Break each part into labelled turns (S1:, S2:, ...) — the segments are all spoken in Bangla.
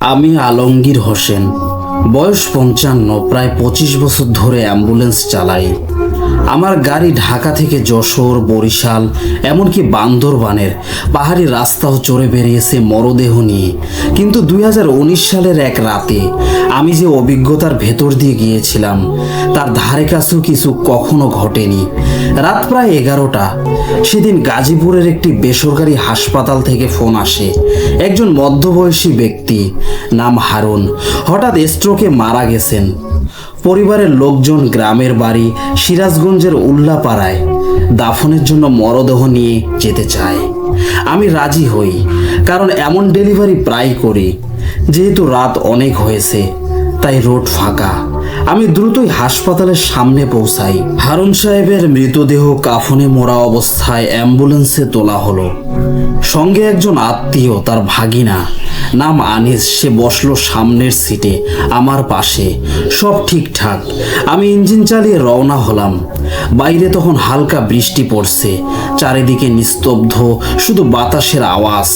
S1: আমি আলমগীর হোসেন, বয়স 55, প্রায় 25 বছর ধরে অ্যাম্বুলেন্স চালাই। আমার গাড়ি ঢাকা থেকে যশোর, বরিশাল, এমনকি বান্দরবানের পাহাড়ি রাস্তাও চড়ে বেরিয়েছে মরদেহ নিয়ে। কিন্তু 2019 সালের এক রাতে আমি যে অভিজ্ঞতার ভেতর দিয়ে গিয়েছিলাম তার ধারে কাছেও কিছু কখনো ঘটেনি। রাত প্রায় 11টা। সেদিন গাজীপুরের একটি বেসরকারি হাসপাতাল থেকে ফোন আসে। একজন মধ্যবয়সী ব্যক্তি, নাম হারুন, হঠাৎ স্ট্রোকে মারা গেছেন। পরিবারের লোকজন গ্রামের বাড়ি সিরাজগঞ্জের উল্লাপাড়ায় দাফনের জন্য মরদেহ নিয়ে যেতে চায়। আমি রাজি হই, কারণ এমন ডেলিভারি প্রায় করি। যেহেতু রাত অনেক হয়েছে তাই রোড ফাঁকা। আমি দ্রুতই হাসপাতালের সামনে পৌঁছাই। হারুন সাহেবের মৃতদেহ কাফনে মোড়া অবস্থায় অ্যাম্বুলেন্সে তোলা হলো। সঙ্গে একজন আত্মীয়, তার ভাগিনা, নাম আনিস। সে বসলো সামনের সিটে আমার পাশে। সব ঠিকঠাক। আমি ইঞ্জিন চালিয়ে রওনা হলাম। বাইরে তখন হালকা বৃষ্টি পড়ছে, চারিদিকে নিস্তব্ধ, শুধু বাতাসের আওয়াজ।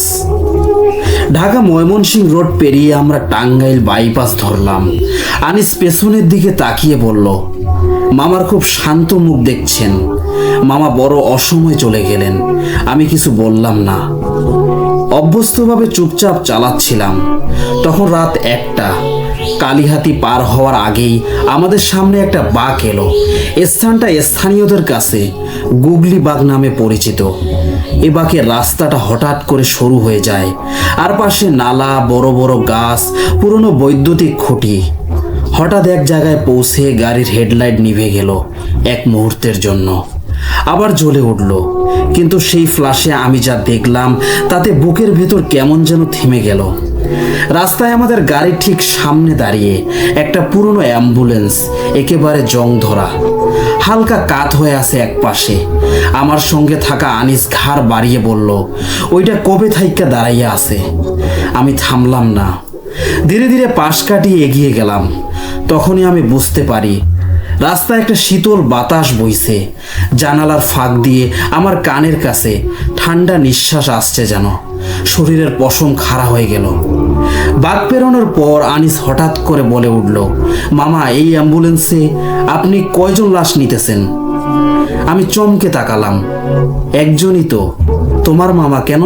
S1: ঢাকা ময়মনসিংহ রোড পেরিয়ে আমরা টাঙ্গাইল বাইপাস ধরলাম। আনিস পেছনের দিকে তাকিয়ে বলল, মামার খুব শান্ত মুখ দেখছেন। মামা বড় অসময়ে চলে গেলেন। আমি কিছু বললাম না, অভ্যস্তভাবে চুপচাপ চালাচ্ছিলাম। তখন রাত 1টা। কালীহাতি পার হওয়ার আগেই আমাদের সামনে একটা বাঁক এলো। স্থানটা স্থানীয়দের কাছে গুগলি বাগ নামে পরিচিত। এ বাঁকের রাস্তাটা হঠাৎ করে শুরু হয়ে যায়, আর পাশে নালা, বড় বড় গাছ, পুরনো বৈদ্যুতিক খুঁটি। হঠাৎ এক জায়গায় পৌঁছে গাড়ির হেডলাইট নিভে গেল এক মুহূর্তের জন্য, আবার জ্বলে উঠল। কিন্তু সেই ফ্ল্যাশে আমি যা দেখলাম তাতে বুকের ভেতর কেমন যেন থেমে গেল। রাস্তায় আমাদের গাড়ির ঠিক সামনে দাঁড়িয়ে একটা পুরনো অ্যাম্বুলেন্স, একেবারে জং ধরা, হালকা কাত হয়ে আছে এক পাশে। আমার সঙ্গে থাকা আনিস ঘাড় বাড়িয়ে বলল, ওইটা কবে থাইকা দাঁড়াইয়া আছে। আমি থামলাম না, ধীরে ধীরে পাশ কাটিয়ে এগিয়ে গেলাম। তখনই আমি বুঝতে পারি রাস্তায় একটা শীতল বাতাস বইছে। জানালার ফাঁক দিয়ে আমার কানের কাছে ঠান্ডা নিঃশ্বাস আসছে, যেন শরীরের পশম খাড়া হয়ে গেল। বাঁক পেরোনোর পর আনিস হঠাৎ করে বলে উঠল, মামা, এই অ্যাম্বুলেন্সে আপনি কয়জন লাশ নিতেছেন? আমি চমকে তাকালাম। একজনই তো। তোমার মামা কেন?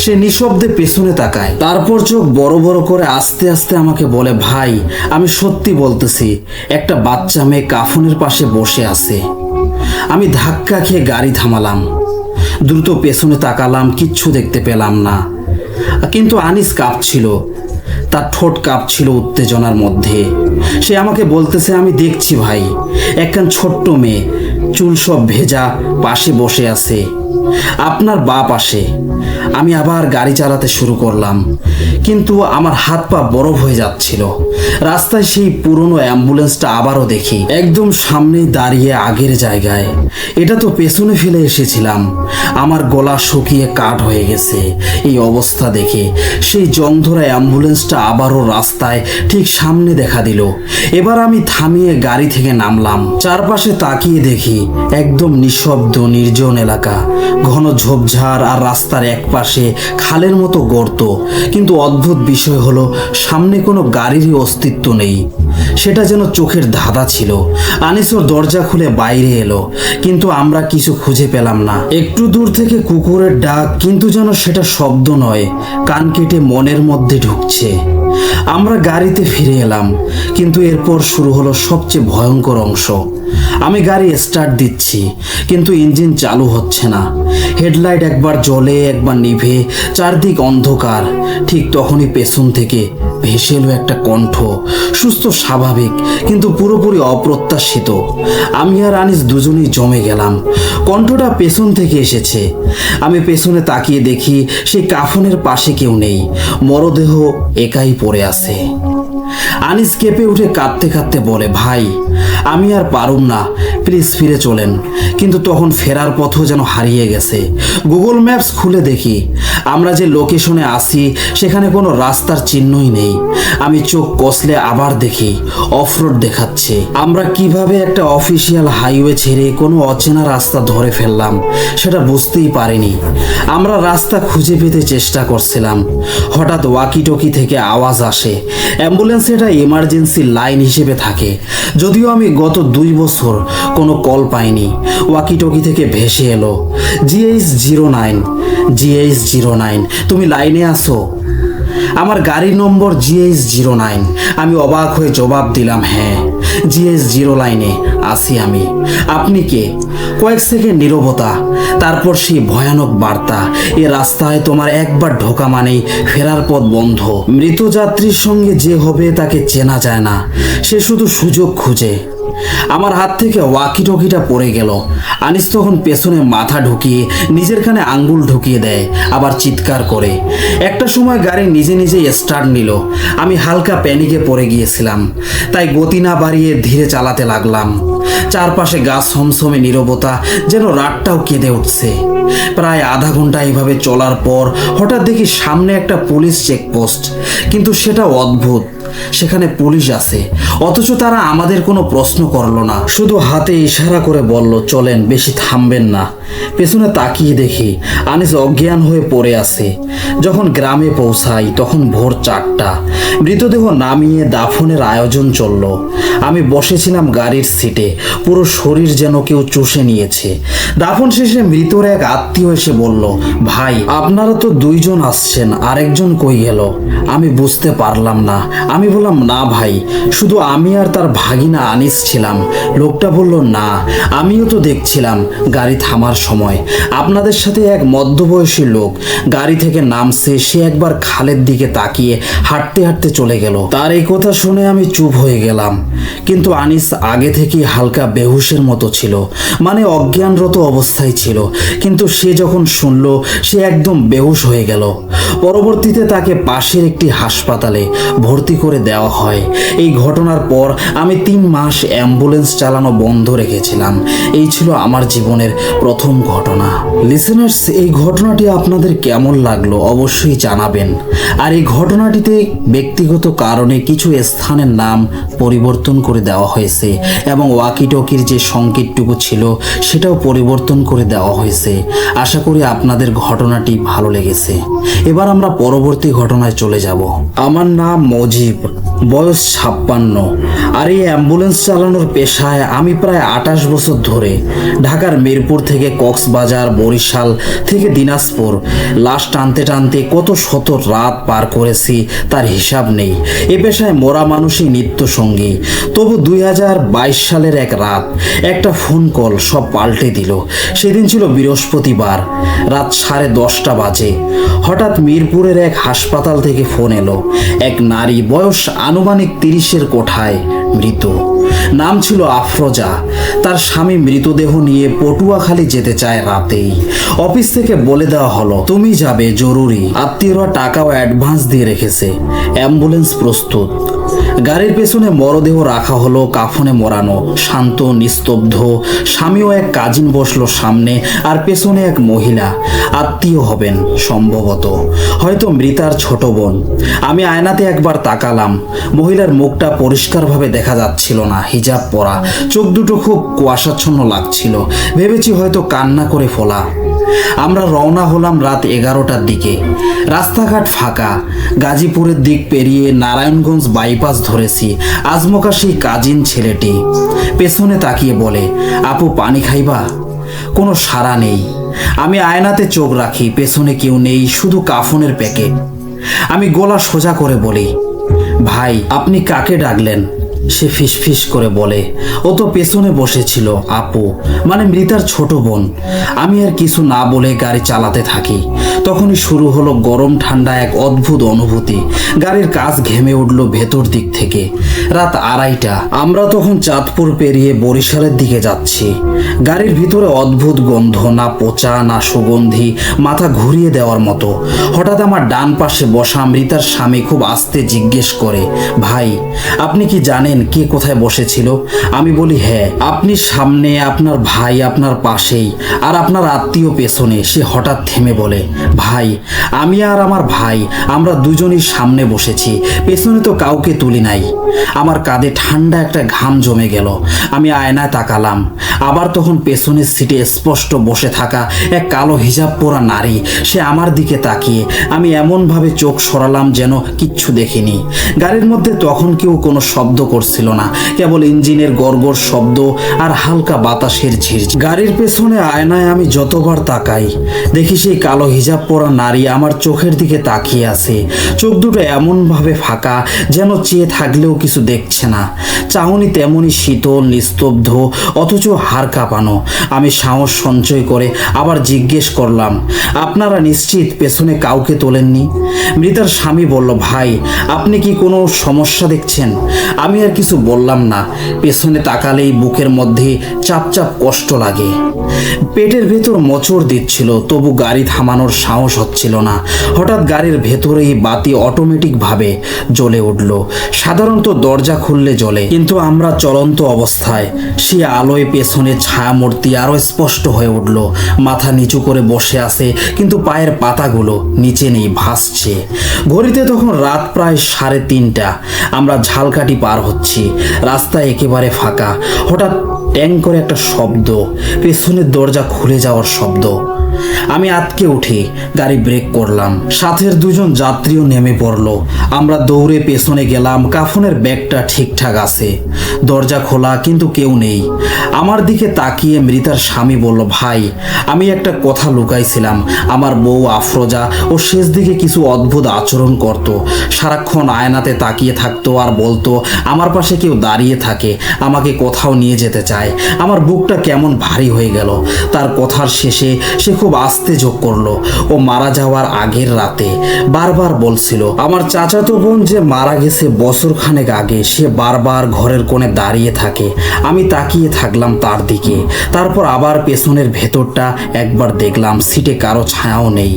S1: সে নিঃশব্দে পেছনে তাকায়, তারপর চোখ বড় বড় করে আস্তে আস্তে আমাকে বলে, ভাই, আমি সত্যি বলতেছি, একটা বাচ্চা মেয়ে কাফনের পাশে বসে আছে। আমি ধাক্কা খেয়ে গাড়ি থামালাম, দ্রুত পেছনে তাকালাম, কিচ্ছু দেখতে পেলাম না। কিন্তু আনিস কাঁপছিল, তার ঠোঁট কাঁপছিল উত্তেজনার মধ্যে। সে আমাকে বলতেছে, আমি দেখছি ভাই, একখান ছোট্ট মেয়ে, চুল সব ভেজা, পাশে বসে আছে, আপনার বাপ আসে। আমি আবার গাড়ি চালাতে শুরু করলাম, কিন্তু আমার হাত পা বরফ হয়ে যাচ্ছিল। রাস্তায় সেই পুরনো অ্যাম্বুলেন্সটা আবারও দেখি, একদম সামনে দাঁড়িয়ে আগের জায়গায়। এটা তো পেছনে ফেলে এসেছিলাম। আমার গলা শুকিয়ে কাঠ হয়ে গেছে। এই অবস্থা দেখে সেই জংধরা অ্যাম্বুলেন্সটা আবারও রাস্তায় ঠিক সামনে দেখা দিল। এবার আমি থামিয়ে গাড়ি থেকে নামলাম। চারপাশে তাকিয়ে দেখি একদম নিঃশব্দ, নির্জন এলাকা, ঘন ঝোপঝাড়, আর রাস্তার এক পাশে খালের মতো গর্ত। কিন্তু অদ্ভুত বিষয় হলো, সামনে কোনো গাড়িরই অস্তিত্ব নেই। সেটা যেন চোখের ধাঁধা ছিল। আনিসর দরজা খুলে বাইরে এলো, কিন্তু আমরা কিছু খুঁজে পেলাম না। একটু দূর থেকে কুকুরের ডাক, কিন্তু যেন সেটা শব্দ নয়, কান কেটে মনের মধ্যে ঢুকছে। আমরা গাড়িতে ফিরে এলাম, কিন্তু এরপর শুরু হলো সবচেয়ে ভয়ঙ্কর অংশ। আমি গাড়ি স্টার্ট দিচ্ছি, কিন্তু ইঞ্জিন চালু হচ্ছে না। হেডলাইট একবার জ্বলে, একবার নিভে, চারদিক অন্ধকার। ঠিক তখনই পেছন থেকে ভেসে এলো একটা কণ্ঠ, সুস্থ, স্বাভাবিক, কিন্তু পুরোপুরি অপ্রত্যাশিত। আমি আর আনিস দুজনেই জমে গেলাম। কণ্ঠটা পেছন থেকে এসেছে। আমি পেছনে তাকিয়ে দেখি সেই কাফনের পাশে কেউ নেই, মরদেহ একাই পড়ে আছে। আনিস কেঁপে উঠে কাঁদতে কাঁদতে বলে, ভাই আমি আর পারুম না, প্লিজ ফিরে চলেন। কিন্তু তখন ফেরার পথও যেন হারিয়ে গেছে। গুগল ম্যাপস খুলে দেখি আমরা যে লোকেশনে আসি সেখানে কোনো রাস্তার চিহ্নই নেই। আমি চোখ কষলে আবার দেখি অফরোড দেখাচ্ছে। আমরা কিভাবে একটা অফিসিয়াল হাইওয়ে ছেড়ে কোনো অচেনা রাস্তা ধরে ফেললাম সেটা বুঝতেই পারিনি। আমরা রাস্তা খুঁজে পেতে চেষ্টা করছিলাম, হঠাৎ ওয়াকিটকি থেকে আওয়াজ আসে। অ্যাম্বুলেন্স এটা ইমার্জেন্সি লাইন হিসেবে থাকে, যদিও আমি গত 2 বছর কোনো কল পাইনি। ওয়াকিটকি থেকে ভেসে এলো, GH09, GH09, তুমি লাইনে আসো? আমার গাড়ি নম্বর GH09। আমি অবাক হয়ে জবাব দিলাম, হ্যাঁ GH09 আসি আমি। আপনি কে? কয়েক সেকেন্ড নীরবতা, তারপর সেই ভয়ানক বার্তা, এ রাস্তায় তোমার একবার ঢোকা মানেই ফেরার পথ বন্ধ। মৃত যাত্রীর সঙ্গে যে হবে তাকে চেনা যায় না, সে শুধু সুযোগ খুঁজে। আমার হাত থেকে ওয়াকিটকিটা পড়ে গেল। আনিস তখন পেছনে মাথা ঢুকিয়ে নিজের কানে আঙ্গুল ঢুকিয়ে দেয়, আবার চিৎকার করে। একটা সময় গাড়ি নিজে নিজেই স্টার্ট নিল। আমি হালকা প্যানিকে পড়ে গিয়েছিলাম, তাই গতি না বাড়িয়ে ধীরে চালাতে লাগলাম। চারপাশে গা সমসমে নীরবতা, যেন রাতটাও কেঁদে উঠছে। প্রায় আধা ঘন্টা এইভাবে চলার পর হঠাৎ দেখি সামনে একটা পুলিশ চেকপোস্ট, কিন্তু সেটা অদ্ভুত। সেখানে পুলিশ আছে, অথচ তারা আমাদের কোনো প্রশ্ন করলো না, শুধু হাতে ইশারা করে বলল, চলেন, বেশি থামবেন না। পেছনে তাকিয়ে দেখি আনিস অজ্ঞান হয়ে পড়ে আছে। যখন গ্রামে পৌঁছাই তখন ভোর 4টা। মৃতদেহ নামিয়ে দাফনের আয়োজন চলল। আমি বসেছিলাম গাড়ির সিটে, পুরো শরীর যেন কেউ চুষে নিয়েছে। দাফন শেষে মৃতর এক আত্মীয় এসে বলল, ভাই আপনারা তো 2 জন আসছেন, আরেকজন কই গেল? আমি বুঝতে পারলাম না। আমি বললাম, না ভাই, শুধু আমি আর তার ভাগিনা আনিস ছিলাম। লোকটা বলল, না আমিও তো দেখছিলাম গাড়ি থামার সময় আপনাদের সাথে এক মধ্যবয়সী লোক গাড়ি থেকে নামছে। সে একবার খালের দিকে তাকিয়ে হাঁটতে হাঁটতে চলে গেল। তার এই কথা শুনে আমি চুপ হয়ে গেলাম। কিন্তু আনিস আগে থেকেই হালকা বেহুশের মতো ছিল, মানে অজ্ঞানরত অবস্থায় ছিল। কিন্তু সে যখন শুনলো সে একদম বেহুশ হয়ে গেল। পরবর্তীতে তাকে পাশের একটি হাসপাতালে ভর্তি করে দেওয়া হয়। এই ঘটনার পর আমি 3 মাস অ্যাম্বুলেন্স চালানো বন্ধ রেখেছিলাম। এই ছিল আমার জীবনের প্রথম ঘটনা। লিসেনার্স, এই ঘটনাটি আপনাদের কেমন লাগলো অবশ্যই জানাবেন। আর এই ঘটনাটিতে ব্যক্তিগত কারণে কিছু স্থানের নাম পরিবর্তন করে দেওয়া হয়েছে এবং ওয়াকিটকির যে সংকেতটুকু ছিল সেটাও পরিবর্তন করে দেওয়া হয়েছে। আশা করি আপনাদের ঘটনাটি ভালো লেগেছে। এবার আমরা পরবর্তী ঘটনায় চলে যাব। আমার নাম মজিব, বয়স 56। আর এই অ্যাম্বুলেন্স চালানোর পেশায় আমি প্রায় 28 বছর ধরে। ঢাকার মিরপুর থেকে কক্সবাজার, বরিশাল থেকে দিনাজপুর, লাশ টানতে টানতে কত শত রাত পার করেছি তার হিসাব নেই। এ পেশায় মরা মানুষই নিত্য সঙ্গী। তবু 2022 সালের এক রাত একটা ফোন কল সব পাল্টে দিল। সেদিন ছিল বৃহস্পতিবার, রাত 10:30 বাজে। হঠাৎ মিরপুরের এক হাসপাতাল থেকে ফোন এলো। এক নারী, বয়স আনুমানিক 30-এর কোঠায়, মৃত। নাম ছিল আফরোজা। তার স্বামী মৃতদেহ নিয়ে পটুয়াখালী যেতে চায় রাতেই। অফিস থেকে বলে দেওয়া হলো, তুমি যাবে, জরুরি। আত্মীয়রা টাকাও অ্যাডভান্স দিয়ে রেখেছে। অ্যাম্বুলেন্স প্রস্তুত। গাড়ির পেছনে মরদেহ রাখা হলো, কাফনে মোড়ানো, শান্ত নিস্তব্ধ। স্বামীও এক কাজিন বসলো সামনে, আর পেছনে এক মহিলা, আত্মীয় হবেন সম্ভবত, হয়তো মৃতার ছোট বোন। আমি আয়নাতে একবার তাকালাম। মহিলার মুখটা পরিষ্কারভাবে দেখা যাচ্ছিল না, হিজাব পরা, চোখ দুটো খুব কুয়াশাচ্ছন্ন লাগছিল। ভেবেছি হয়তো কান্না করে ফোলা। আমরা রওনা হলাম রাত 11টার দিকে। রাস্তাঘাট ফাঁকা। গাজীপুরের দিক পেরিয়ে নারায়ণগঞ্জ বাইপাস ধরেছি। আজমকা সেই কাজিন ছেলেটি পেছনে তাকিয়ে বলে, আপু পানি খাইবা? কোনো সাড়া নেই। আমি আয়নাতে চোখ রাখি, পেছনে কেউ নেই, শুধু কাফনের প্যাকেট। আমি গলা সোজা করে বলি, ভাই আপনি কাকে ডাকলেন? সে ফিসফিস করে বলে, ও তো পেছনে বসেছিল আপু, মানে মৃতার ছোট বোন। আমি আর কিছু না বলে গাড়ি চালাতে থাকি। তখনই শুরু হলো গরম ঠান্ডা এক অদ্ভুত অনুভূতি। গাড়ির কাজ ঘেমে উঠল ভেতর দিক থেকে। রাত 2:30। আমরা তখন চাঁদপুর পেরিয়ে বরিশালের দিকে যাচ্ছি। গাড়ির ভিতরে অদ্ভুত গন্ধ, না পচা না সুগন্ধি, মাথা ঘুরিয়ে দেওয়ার মতো। হঠাৎ আমার ডান পাশে বসা মৃতার স্বামী খুব আস্তে জিজ্ঞেস করে, ভাই আপনি কি জানেন কে কোথায় বসেছিল? আমি বলি হ্যাঁ। আপনি সামনে, আপনার ভাই আপনার পাশেই, আর আপনার আত্মীয় পেছনে। সে হঠাৎ থেমে বলে, ভাই আমি আর আমার ভাই আমরা দুজনই সামনে বসেছি, পেছনে তো কাউকে তুলি নাই। আমার কাঁধে ঠান্ডা একটা ঘাম জমে গেল। আমি আয়নায় তাকালাম। আবার তখন পেছনের সিটে স্পষ্ট বসে থাকা এক কালো হিজাব পরা নারী। সে আমার দিকে তাকিয়ে। আমি এমনভাবে চোখ সরালাম যেন কিচ্ছু দেখিনি। গাড়ির মধ্যে তখন কেউ কোনো শব্দ করছিল না, কেবল ইঞ্জিনের গড়গড় শব্দ আর হালকা বাতাসের ঝিরঝির। গাড়ির পেছনে আয়নায় আমি যতবার তাকাই দেখি সেই কালো হিজাব পরা নারী আমার চোখের দিকে তাকিয়ে আছে। চোখ দুটো এমনভাবে ফাঁকা যেন চেয়ে থাকলেও কিছু দেখছে না। চাহনি তেমনই শীতল, নিস্তব্ধ, অথচ হাড় কাঁপানো। আমি সাহস সঞ্চয় করে আবার জিজ্ঞেস করলাম, আপনারা নিশ্চিত পেছনে কাউকে তোলেননি? মৃতার স্বামী বলল, ভাই আপনি কি কোনো সমস্যা দেখছেন? আমি আর কিছু বললাম না। পেছনে তাকালেই বুকের মধ্যে চাপ চাপ কষ্ট লাগে। পেটের ভেতর মোচড় দিচ্ছিল, তবু গাড়ি থামানোর সাহস হচ্ছিল না। হঠাৎ গাড়ির ভেতরেই বাতি অটোমেটিকভাবে জ্বলে উঠল। সাধারণত দরজা খুললে জ্বলে, কিন্তু আমরা চলন্ত অবস্থায়। সে আলোয় পেছনে ছায়ামূর্তি আরো স্পষ্ট হয়ে উঠল। মাথা নিচু করে বসে আছে, কিন্তু পায়ের পাতাগুলো নিচে নেই, ভাসছে। ঘড়িতে তখন রাত প্রায় 3:30। আমরা ঝালকাঠি পার হচ্ছি। রাস্তা একেবারে ফাঁকা। হঠাৎ ট্যাং করে একটা শব্দ, পেছনের দরজা খুলে যাওয়ার শব্দ। আমি আটকে উঠে গাড়ি ব্রেক করলাম। সাথের দুজন যাত্রীও নেমে পড়লো। আমরা দৌড়ে পেছনে গেলাম। কাফনের ব্যাগটা ঠিকঠাক আছে, দরজা খোলা, কিন্তু কেউ নেই। আমার দিকে তাকিয়ে মৃতার স্বামী বলল, ভাই আমি একটা কথা লুকাইছিলাম। আমার বউ আফরোজা ও শেষ দিকে কিছু অদ্ভুত আচরণ করত। সারাক্ষণ আয়নাতে তাকিয়ে থাকতো আর বলতো আমার পাশে কেউ দাঁড়িয়ে থাকে, আমাকে কোথাও নিয়ে যেতে চায়। আমার বুকটা কেমন ভারী হয়ে গেল। তার কথার শেষে সে খুব আস্তে যোগ করলো, ও মারা যাওয়ার আগের রাতে বারবার বলছিল আমার চাচাতো বোন যে মারা গেছে বছরখানেক আগে, সে বারবার ঘরের কোণে দাঁড়িয়ে থাকে। আমি তাকিয়ে থাকলাম তার দিকে। তারপর আবার পেছনের ভেতরটা একবার দেখলাম, সিটে কারো ছায়াও নেই।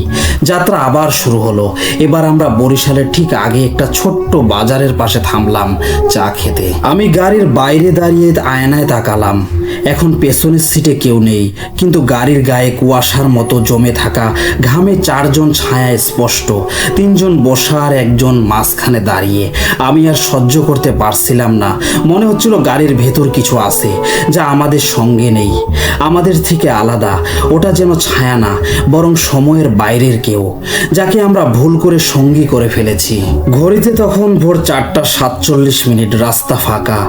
S1: যাত্রা আবার শুরু হলো। এবার আমরা বরিশালের ঠিক আগে একটা ছোট্ট বাজারের পাশে থামলাম চা খেতে। আমি গাড়ির বাইরে দাঁড়িয়ে আয়নায় তাকালাম। এখন পেছনের সিটে কেউ নেই, কিন্তু গাড়ির গায়ে কুয়াশার মতো জমে থাকা ঘামে 4 জন ছায়া স্পষ্ট। 3 জন বসা আর 1 জন মাঝখানে দাঁড়িয়ে। আমি আর সহ্য করতে পারছিলাম না। মনে হচ্ছিল গাড়ির ভেতর কিছু আছে যা আমাদের সঙ্গে নেই, আমাদের থেকে আলাদা। ওটা যেন ছায়া না, বরং সময়ের বাইরের কেউ, যাকে আমরা ভুল করে সঙ্গী করে ফেলেছি। ঘড়িতে তখন ভোর 4:47। রাস্তা ফাঁকা,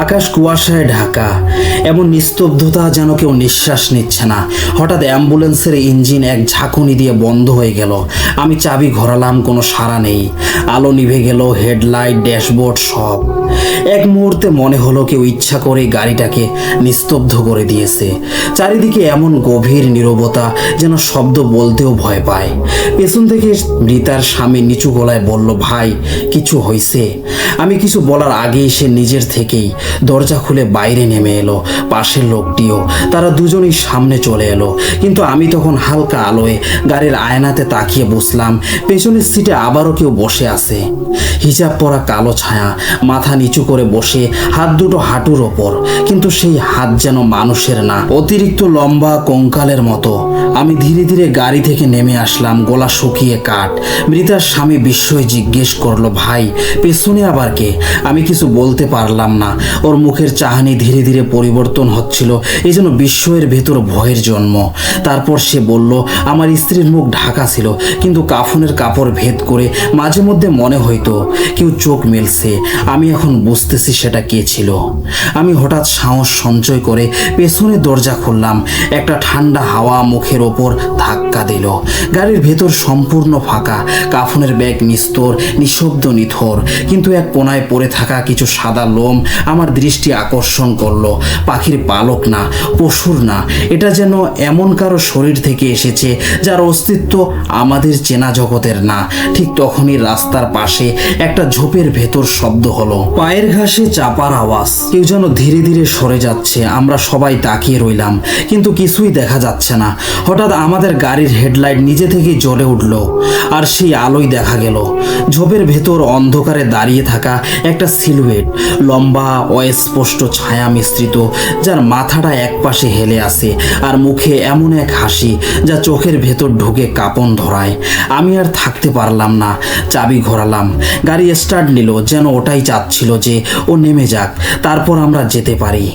S1: আকাশ কুয়াশায় ঢাকা। এমন নিস্তব্ধতা যেন কেউ নিঃশ্বাস নিচ্ছে না। হঠাৎ অ্যাম্বুলেন্সের ইঞ্জিন এক ঝাঁকুনি দিয়ে বন্ধ হয়ে গেল। আমি চাবি ঘোরালাম, কোনো সাড়া নেই। আলো নিভে গেল, হেডলাইট, ড্যাশবোর্ড সব। এক মুহূর্তে মনে হলো কেউ ইচ্ছা করে গাড়িটাকে নিস্তব্ধ করে দিয়েছে। চারিদিকে এমন গভীর নীরবতা যেন শব্দ বলতেও ভয় পায়। পেছন থেকে মৃতার স্বামী নিচু গলায় বলল, ভাই কিছু হয়েছে? আমি কিছু বলার আগেই সে নিজের থেকেই দরজা খুলে বাইরে নেমে এলো, পাশের লোকটিও। তারা দুজনেই সামনে চলে এলো, কিন্তু আমি তখন হালকা আলোয় গাড়ির আয়নাতে তাকিয়ে বসলাম। পেছনের সিটে আবারও কেউ বসে আছে, হিজাব পরা কালো ছায়া, মাথা নিচু করে বসে, হাত দুটো হাঁটুর ওপর, কিন্তু সেই হাত যেন মানুষের না, অতিরিক্ত লম্বা, কঙ্কালের মতো। আমি ধীরে ধীরে গাড়ি থেকে নেমে আসলাম, গলা শুকিয়ে কাঠ। মৃতার স্বামী বিস্ময়ে জিজ্ঞেস করলো, ভাই পেছনে আবার কে? আমি কিছু বলতে পারলাম না। ওর মুখের চাহনি ধীরে ধীরে পরিবর্তন হচ্ছিল, এই জন্য বিস্ময়ের ভেতর ভয়ের জন্ম। তারপর সে বলল, আমার স্ত্রীর মুখ ঢাকা ছিল, কিন্তু কাফনের কাপড় ভেদ করে মাঝে মধ্যে মনে হইতো কেউ চোখ মেলছে। আমি এখন বুঝতেছি সেটা কে ছিল। আমি হঠাৎ সাহস সঞ্চয় করে পেছনে দরজা খুললাম। একটা ঠান্ডা হাওয়া মুখের ওপর ধাক্কা দিল। গাড়ির ভেতর সম্পূর্ণ ফাঁকা, কাফনের ব্যাগ নিস্তর, নিঃশব্দ নিথর। কিন্তু এক কোনায় পড়ে থাকা কিছু সাদা লোম আমার দৃষ্টি আকর্ষণ করলো। পাখির পালক না, পশুর না, এটা যেন এমন কারো শরীর থেকে এসেছে যার অস্তিত্ব আমাদের চেনা জগতের না। ঠিক তখনই রাস্তার পাশে একটা ঝোপের ভেতর শব্দ হলো, পায়ের ঘাসে চাপার আওয়াজ। কেউ যেন ধীরে ধীরে সরে যাচ্ছে। আমরা সবাই তাকিয়ে রইলাম, কিন্তু কিছুই দেখা যাচ্ছে না। হঠাৎ আমাদের গাড়ির হেডলাইট নিজে থেকেই জ্বলে উঠল, আর সেই আলোয় দেখা গেল ঝোপের ভেতর অন্ধকারে দাঁড়িয়ে থাকা একটা সিলুয়েট, লম্বা অস্পষ্ট ছায়া মিশ্রিত, যার মাথাটা একপাশে হেলে আসে আর মুখে এমন এক হাসি যা চোখের ভেতর ঢুকে কাঁপন ধরায়। আমি আর থাকতে পারলাম না, চাবি ঘোরালাম। গাড়ি স্টার্ট নিল, যেন ওটাই চাচ্ছিল যে ও নেমে যাক, তারপর আমরা যেতে পারি।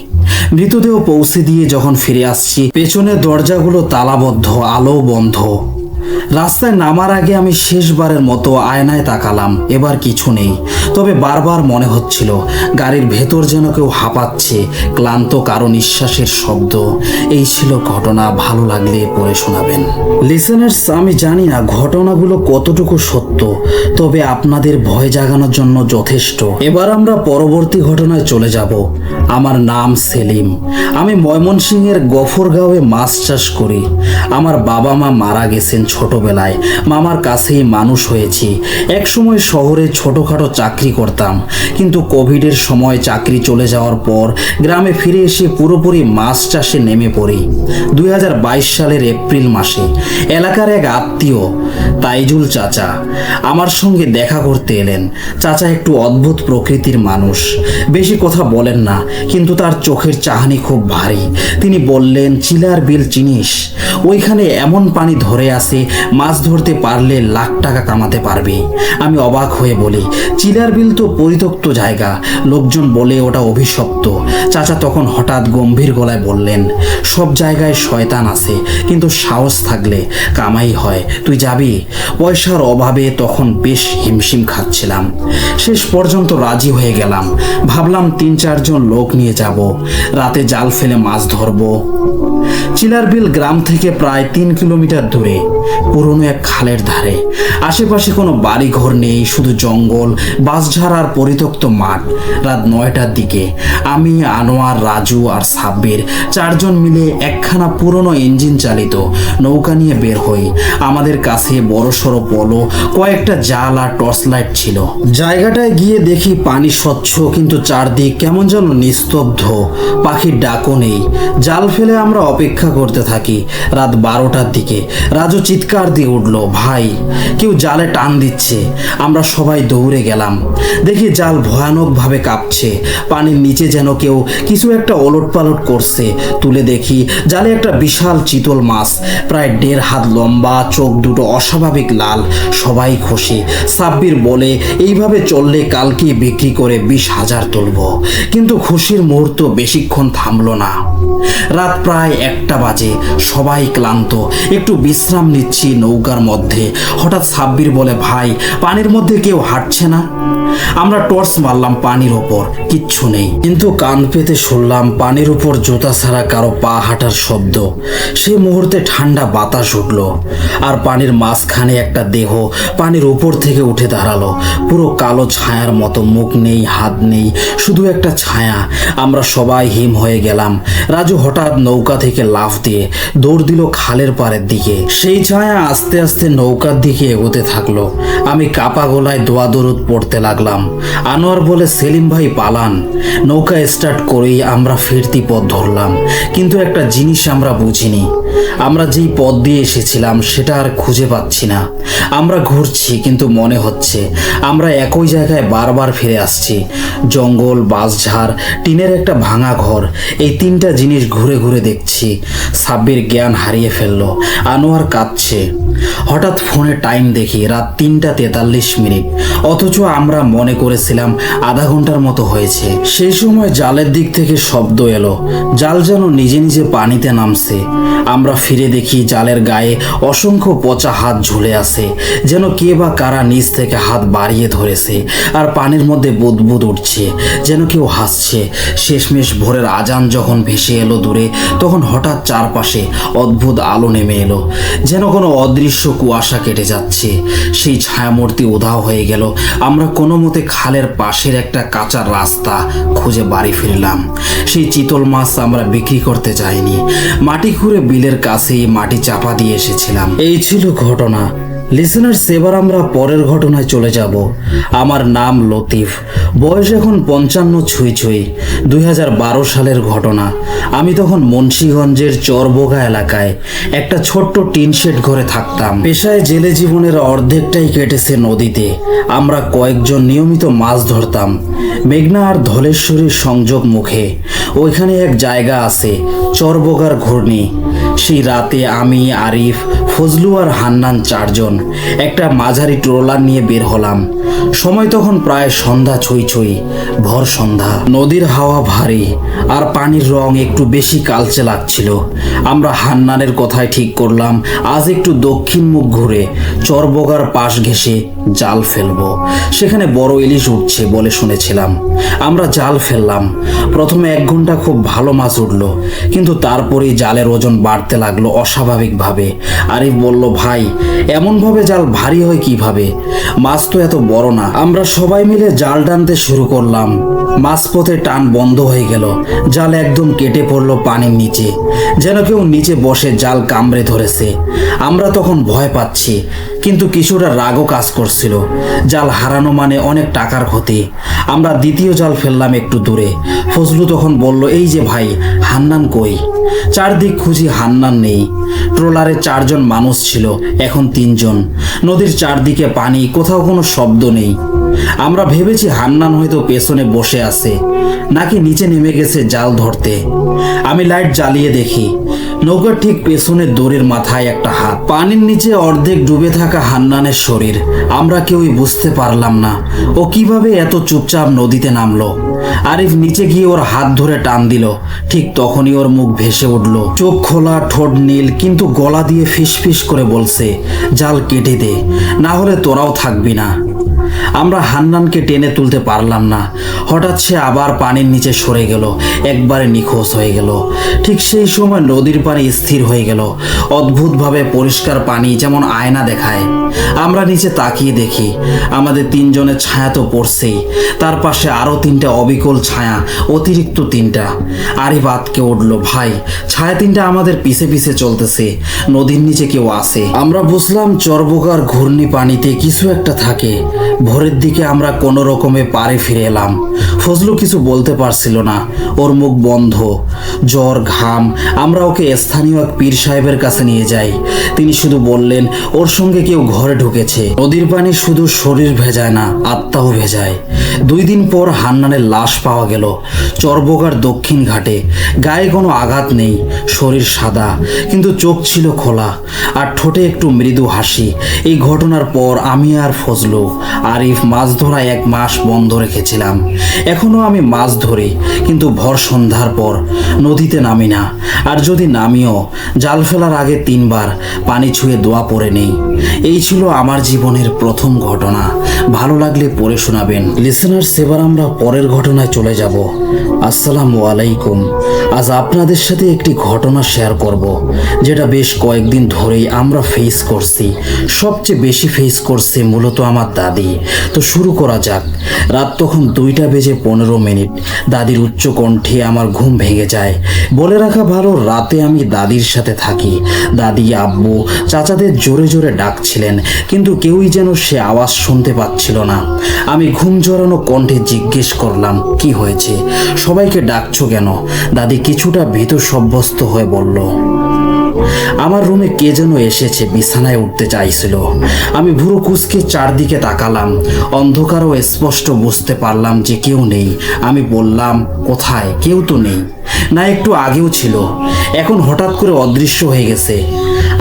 S1: মৃতদেহ পৌঁছে দিয়ে যখন ফিরে আসছি, পেছনের দরজাগুলো তালাবদ্ধ, আলো বন্ধ। রাস্তায় নামার আগে আমি শেষবারের মতো আয়নায় তাকালাম। এবার কিছু নেই, তবে বারবার মনে হচ্ছিল গাড়ির ভেতর যেন কেউ হাঁপাচ্ছে, ক্লান্ত কারো নিঃশ্বাসের শব্দ। এই ছিল ঘটনা। ভালো লাগলে পড়ে শোনাবেন। লিসেনার্স, আমি জানি না ঘটনাগুলো কতটুকু সত্য, তবে আপনাদের ভয় জাগানোর জন্য যথেষ্ট। এবার আমরা পরবর্তী ঘটনায় চলে যাব। আমার নাম সেলিম। আমি ময়মনসিংহের গফরগাঁওয়ে মাছ চাষ করি। আমার বাবা মা মারা গেছেন ছোটবেলায়। মামার কাছেই মানুষ হয়েছি। একসময় শহরে ছোটখাটো চাকরি করতাম, কিন্তু কোভিডের সময় চাকরি চলে যাওয়ার পর গ্রামে ফিরে এসে পুরোপুরি মাছ চাষে নেমে পড়ি। 2022 সালের এপ্রিল মাসে এলাকার এক আত্মীয় তাইজুল চাচা আমার সঙ্গে দেখা করতে এলেন। চাচা একটু অদ্ভুত প্রকৃতির মানুষ, বেশি কথা বলেন না, কিন্তু তার চোখের চাহনি খুব ভারী। তিনি বললেন, চিলার বিল চিনিস? ওইখানে এমন পানি ধরে আসে, মাছ ধরতে পারলে লাখ টাকা কামাতে পারবে। আমি অবাক হয়ে বলি, চিলার বিল তো পরিত্যক্ত জায়গা, লোকজন বলে ওটা অভিশপ্ত। চাচা তখন হঠাৎ গম্ভীর গলায় বললেন, সব জায়গায় শয়তান আছে, কিন্তু সাহস থাকলে কামাই হয়। তুই যাবি? পয়সার অভাবে তখন বেশ হিমশিম খাচ্ছিলাম। শেষ পর্যন্ত রাজি হয়ে গেলাম। ভাবলাম 3-4 জন লোক নিয়ে যাব, রাতে জাল ফেলে মাছ ধরবো। চিলারবিল গ্রাম থেকে প্রায় 3 কিলোমিটার দূরে, পুরনো এক খালের ধারে। আশেপাশে কোনো বাড়ি ঘর নেই, শুধু জঙ্গল, বাঁশঝাড় আর পরিত্যক্ত মাঠ। রাত 9টার দিকে আমি, আনোয়ার, রাজু আর সাব্বির 4 জন মিলে একখানা পুরনো ইঞ্জিন চালিত নৌকা নিয়ে বের হই। আমাদের কাছে বড়সড় পলো, কয়েকটা জাল আর টর্চ লাইট ছিল। জায়গাটায় গিয়ে দেখি পানি স্বচ্ছ, কিন্তু চারদিক কেমন যেন নিস্তব্ধ, পাখির ডাকও নেই। জাল ফেলে আমরা অপেক্ষা করতে থাকি। রাত 12টার দিকে রাজু চিৎকার দিয়ে উঠল, ভাই, কেউ জালে টান দিচ্ছে। আমরা সবাই দৌড়ে গেলাম। দেখি জাল ভয়ানকভাবে কাঁপছে, পানির নিচে যেন কেউ কিছু একটা ওলটপালট করছে। তুলে দেখি জালে একটা বিশাল চিতল মাছ, প্রায় 1.5 হাত লম্বা, চোখ দুটো অস্বাভাবিক লাল। সবাই খুশি। সাব্বির বলে, এইভাবে চললে কালকে বিক্রি করে 20,000 তুলব। কিন্তু খুশির মুহূর্ত বেশিক্ষণ থামলো না। রাত প্রায় 1টা বাজে, সবাই ক্লান্ত, একটু বিশ্রাম নিচ্ছি নৌকার মধ্যে। হঠাৎ সাব্বির বলে, ভাই, পানির মধ্যে কেউ হাঁটছে না? আমরা টর্চ মারলাম পানির ওপর, কিচ্ছু নেই, কিন্তু কান পেতে শুনলাম পানির উপর জুতা ছাড়া কারো পা হাঁটার শব্দ। সেই মুহূর্তে ঠান্ডা বাতাস উঠল, আর পানির মাঝখানে একটা দেহ পানির উপর থেকে উঠে দাঁড়ালো, পুরো কালো ছায়ার মতো। মুখ নেই, হাত নেই, শুধু একটা ছায়া। আমরা সবাই হিম হয়ে গেলাম। রাজু হঠাৎ নৌকা থেকে লাফ দিয়ে দৌড় দিল খালের পাড়ের দিকে। সেই ছায়া আস্তে আস্তে নৌকার দিকে এগোতে থাকলো। আমি কাপা গলায় দোয়া দরুদ পড়তে লাগলাম। আনোয়ার বলে, সেলিম ভাই পালান। নৌকা স্টার্ট করেই আমরা ফিরতি পথ ধরলাম, কিন্তু একটা জিনিস আমরা বুঝিনি। আমরা যেই পথ দিয়ে এসেছিলাম সেটা আর খুঁজে পাচ্ছি না। আমরা ঘুরছি, কিন্তু মনে হচ্ছে আমরা একই জায়গায় বারবার ফিরে আসছি। জঙ্গল, বাঁশঝাড়, টিনের একটা ভাঙা ঘর, এই 3টা জিনিস ঘুরে ঘুরে দেখছি। সাব্বির জ্ঞান হারিয়ে ফেললো, আনোয়ার কাঁদছে। হঠাৎ ফোনে টাইম দেখি রাত 3:43। অথচ আমরা মনে করেছিলাম আধা ঘন্টার মতো হয়েছে। সেই সময় জালের দিক থেকে শব্দ এলো, জাল যেন নিজে নিজে পানিতে নামছে। আমরা ফিরে দেখি জালের গায়ে অসংখ্য পচা হাত ঝুলে আছে, যেন কে বা কারা নিচ থেকে হাত বাড়িয়ে ধরেছে। আর পানির মধ্যে বুদবুদ উঠছে, যেন কেউ হাসছে। শেষমেশ ভোরের আজান যখন ভেসে এলো দূরে, তখন হঠাৎ চারপাশে অদ্ভুত আলো নেমে এলো, যেন কোনো অদৃশ্য কুয়াশা কেটে যাচ্ছে। সেই ছায়ামূর্তি উধাও হয়ে গেল। আমরা কোনো মতে খালের পাশের একটা কাঁচা রাস্তা খুঁজে বাড়ি ফিরলাম। সেই চিতল মাছ আমরা বিক্রি করতে যাইনি, মাটি খুঁড়ে বিলের কাছেই মাটি চাপা দিয়ে এসেছিলাম। এই ছিল ঘটনা। লিসেনার্স, এবার আমরা পরের ঘটনায় চলে যাব। আমার নাম লতিফ, বয়স এখন 55 ছুঁই ছুঁই। 2012 সালের ঘটনা। আমি তখন মুন্সিগঞ্জের চরবোগা এলাকায় একটা ছোট্ট টিন শেড ঘরে থাকতাম। পেশায় জেলে জীবনের অর্ধেকটাই কেটেছে নদীতে। আমরা কয়েকজন নিয়মিত মাছ ধরতাম মেঘনা আর ধলেশ্বরীর সংযোগ মুখে। ওইখানে এক জায়গা আছে, চরবোগার ঘূর্ণি। সেই রাতে আমি, আরিফ, ফজলু আর হান্নান চারজন একটা মাঝারি ট্রলার নিয়ে বের হলাম। সময় তখন প্রায় সন্ধ্যা ছুঁই ছুঁই, ভর সন্ধ্যা। নদীর হাওয়া ভারী আর পানির রং একটু বেশি কালচে লাগছিল। আমরা হান্নানের কথায় ঠিক করলাম আজ একটু দক্ষিণ মুখ ঘুরে চরবোগার পাশ ঘেঁষে জাল ফেলবো। সেখানে বড় ইলিশ উঠছে বলে শুনেছিলাম। আমরা জাল ফেললাম। প্রথমে 1 ঘন্টা খুব ভালো মাছ উঠলো, কিন্তু তারপরেই জালের ওজন বাড়তে লাগলো অস্বাভাবিকভাবে। আরিফ বলল, ভাই এমনভাবে জাল ভারী হয় কিভাবে? মাছ তো এত বড় না। আমরা সবাই মিলে জাল টানতে শুরু করলাম। মাঝপথে টান বন্ধ হয়ে গেল। জাল একদম কেটে পড়লো পানির নিচে, যেন কেউ নিচে বসে জাল কামড়ে ধরেছে। আমরা তখন ভয় পাচ্ছি, কিন্তু কিছুটা রাগও কাজ করছিল। জাল হারানো মানে অনেক টাকার ক্ষতি। আমরা দ্বিতীয় জাল ফেললাম একটু দূরে। ফজলু তখন বলল, এই যে ভাই, হান্নান কই? চারদিক খুঁজি, হান্নান নেই। ট্রলারে 4 জন মানুষ ছিল, এখন 3 জন। নদীর চারদিকে পানি, কোথাও কোনো শব্দ নেই। আমরা ভেবেছি হান্নান হয়তো পেছনে বসে আছে, নাকি নিচে নেমে গেছে জাল ধরতে। আমি লাইট জ্বালিয়ে দেখি নৌকার ঠিক পেছনে দড়ির মাথায় একটা হাত, পানির নিচে অর্ধেক ডুবে থাকা হান্নানের শরীর। আমরা কেউই বুঝতে পারলাম না ও কিভাবে এত চুপচাপ নদীতে নামলো। আরিফ নিচে গিয়ে ওর হাত ধরে টান দিল। ঠিক তখনই ওর মুখ ভেসে উঠল, চোখ খোলা, ঠোঁট নীল, কিন্তু গলা দিয়ে ফিস ফিস করে বলছে, জাল কেটে দে, না হলে তোরাও থাকবি না। আমরা হান্নানকে টেনে তুলতে পারলাম না। হঠাৎ সে আবার পানির নিচে সরে গেল, একবারে নিখোঁজ হয়ে গেল। ঠিক সেই সময় নদীর পানি স্থির হয়ে গেল, অদ্ভুতভাবে পরিষ্কার পানি, যেমন আয়না দেখায়। আমরা নিচে তাকিয়ে দেখি আমাদের 3 জনের ছায়া তো পড়ছেই, তার পাশে আরো 3টা অবিকল ছায়া, অতিরিক্ত 3টা। আরিফ আতকে উঠল, ভাই ছায়া 3টা আমাদের পিছে পিছে চলতেছে, নদীর নিচে কেউ আছে। আমরা বুঝলাম চরবোগার ঘূর্ণি পানিতে কিছু একটা থাকে। ভোরের দিকে আমরা কোনো রকমে পাড়ে ফিরে এলাম। ফজলু কিছু বলতে পারছিল না, ওর মুখ বন্ধ, জ্বর, ঘাম। আমরা ওকে স্থানীয় এক পীর সাহেবের কাছে নিয়ে যাই। তিনি শুধু বললেন, ওর সঙ্গে কেউ ঘরে ঢুকেছে। নদীর পানি শুধু শরীর ভেজায় না, আত্মাও ভেজায়। 2 দিন পর হান্নানের লাশ পাওয়া গেল চরবোগার দক্ষিণ ঘাটে। গায়ে কোনো আঘাত নেই, শরীর সাদা, কিন্তু চোখ ছিল খোলা আর ঠোঁটে একটু মৃদু হাসি। এই ঘটনার পর আমি আর ফজলু, আরিফ মাছ ধরা 1 মাস বন্ধ রেখেছিলাম। এখনো আমি মাছ ধরি, কিন্তু ভর সন্ধ্যার পর নদীতে নামি না। আর যদি নামিও, জাল ফেলার আগে 3 বার পানি ছুঁয়ে দোয়া পড়ে নেই। এই ছিল আমার জীবনের প্রথম ঘটনা। ভালো লাগলে পড়ে শোনাবেন। লিসেনার্স, এবার আমরা পরের ঘটনায় চলে যাব। আসসালামু আলাইকুম। আজ আপনাদের সাথে একটি ঘটনা শেয়ার করব, যেটা বেশ কয়েকদিন ধরেই আমরা ফেস করছি। সবচেয়ে বেশি ফেস করছে মূলত আমার দাদি। তো শুরু করা যাক। রাত তখন 2:15। দাদির উচ্চ কণ্ঠে আমার ঘুম ভেঙে যায়। বলে রাখা ভালো, রাতে আমি দাদির সাথে থাকি। দাদি, আব্বু, চাচাদের জোরে জোরে ডাকছিলেন, কিন্তু কেউই যেন সে আওয়াজ শুনতে পাচ্ছিল না। আমি ঘুম জড়ানো কণ্ঠে জিজ্ঞেস করলাম, কি হয়েছে? সবাইকে ডাকছো কেন? দাদি কিছুটা ভীত সাব্যস্ত হয়ে বলল, আমার রুমে কে যেন এসেছে বিছানায় উঠতে চাইছিল। আমি ভুরু কুঁচকে চারদিকে তাকালাম, অন্ধকারও স্পষ্ট বুঝতে পারলাম যে কেউ নেই। আমি বললাম, কোথায়? কেউ তো নেই। না, একটু আগেও ছিল, এখন হঠাৎ করে অদৃশ্য হয়ে গেছে।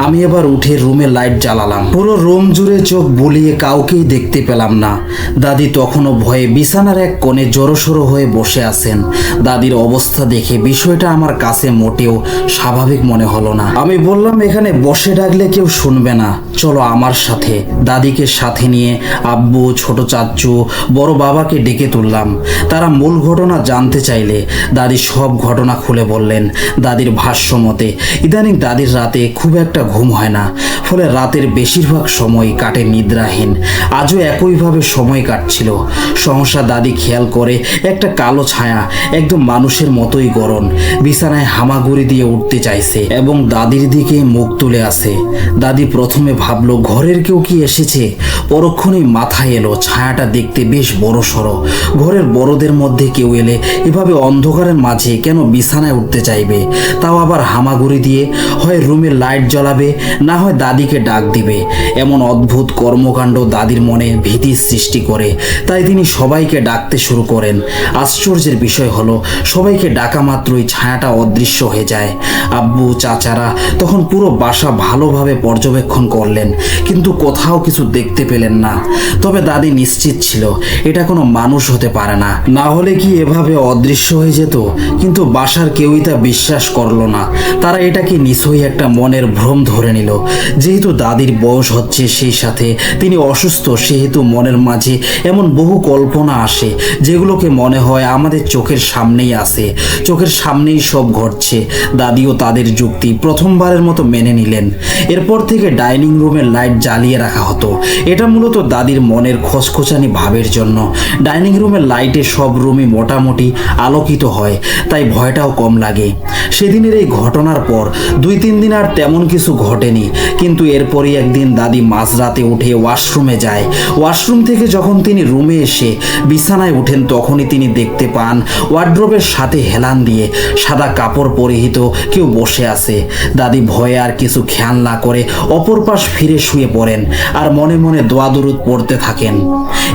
S1: আমি এবার উঠে রুমে লাইট জ্বালালাম। পুরো রুম জুড়ে চোখ বুলিয়ে কাউকেই দেখতে পেলাম না। দাদি তখনও ভয়ে বিছানার এক কোণে জড়োসড়ো হয়ে বসে আছেন। দাদির অবস্থা দেখে বিষয়টা আমার কাছে মোটেও স্বাভাবিক মনে হলো না। আমি বললাম, এখানে বসে ডাকলে কেউ শুনবে না, চলো আমার সাথে। দাদিকে সাথে নিয়ে আব্বু, ছোট চাচ্চু, বড় বাবাকে ডেকে তুললাম। তারা মূল ঘটনা জানতে চাইলে দাদি সব ঘটনা খুলে বললেন। দাদির ভাষ্য মতে ইদানিং দাদির রাতে খুব একটা ঘুম হয় না, ফলে রাতের বেশিরভাগ সময় কাটে নিদ্রাহীন। আজও একইভাবে সময় কাটছিল। সহসা দাদি খেয়াল করে একটা কালো ছায়া একদম মানুষের মতোই গরম বিছানায় হামাগুড়ি দিয়ে উঠতে চাইছে এবং দাদির দিকে মুখ তুলে আছে। দাদি প্রথমে ভাবলো ঘরের কেউ কি এসেছে। পরক্ষণেই মাথায় এলো ছায়াটা দেখতে বেশ বড় সড়ো। ঘরের বড়দের মধ্যে কেউ এলে এভাবে অন্ধকারের মাঝে কেন বিছানায় উঠতে চাইবে, তাও আবার হামাগুড়ি দিয়ে? হয় রুমে লাইট জ্বালাবে, না হয় দাদিকে ডাক দিবে। এমন অদ্ভুত কর্মকাণ্ড দাদির মনে ভীতির সৃষ্টি করে। তাই তিনি সবাইকে ডাকতে শুরু করেন। আশ্চর্যের বিষয় হলো সবাইকে ডাকা মাত্রই ছায়াটা অদৃশ্য হয়ে যায়। আব্বু, চাচারা তখন পুরো বাসা ভালোভাবে পর্যবেক্ষণ করলেন, কিন্তু কোথাও কিছু দেখতে পেলেন না। তবে দাদি নিশ্চিত ছিল এটা কোনো মানুষ হতে পারে না, না হলে কি এভাবে অদৃশ্য হয়ে যেত? কিন্তু বাসার কেউই তা বিশ্বাস করলো না। তারা এটাকে নিশ্চয়ই একটা মনের ভ্রম ধরে নিল। যেহেতু দাদির বয়স হচ্ছে, সেই সাথে তিনি অসুস্থ, সেহেতু মনের মাঝে এমন বহু কল্পনা আসে যেগুলোকে মনে হয় আমাদের চোখের সামনেই আছে, চোখের সামনেই সব ঘটছে। দাদিও তাদের যুক্তি প্রথমবারের মতো মেনে নিলেন। এরপর থেকে ডাইনিং রুমের লাইট জ্বালিয়ে রাখা হতো। এটা মূলত দাদির মনের খচখচানি ভাবের জন্য। ডাইনিং রুমের লাইটে সব রুমই মোটামুটি আলোকিত হয়, তাই ভয়টাও কম লাগে। সেদিনের এই ঘটনার পর 2-3 দিন আর তেমন কিছু ঘটেনি, কিন্তু এরপরই একদিন দাদি মাঝরাতে উঠে ওয়াশরুমে যায়। ওয়াশরুম থেকে যখন তিনি রুমে এসে বিছানায় উঠেন, তখনই তিনি দেখতে পান ওয়ার্ড্রোবের সাথে হেলান দিয়ে সাদা কাপড় পরিহিত কেউ বসে আছে। দাদি ভয়ে আর কিছু খেয়াল না করে অপর পাশ ফিরে শুয়ে পড়েন আর মনে মনে দোয়া দুরুদ পড়তে থাকেন।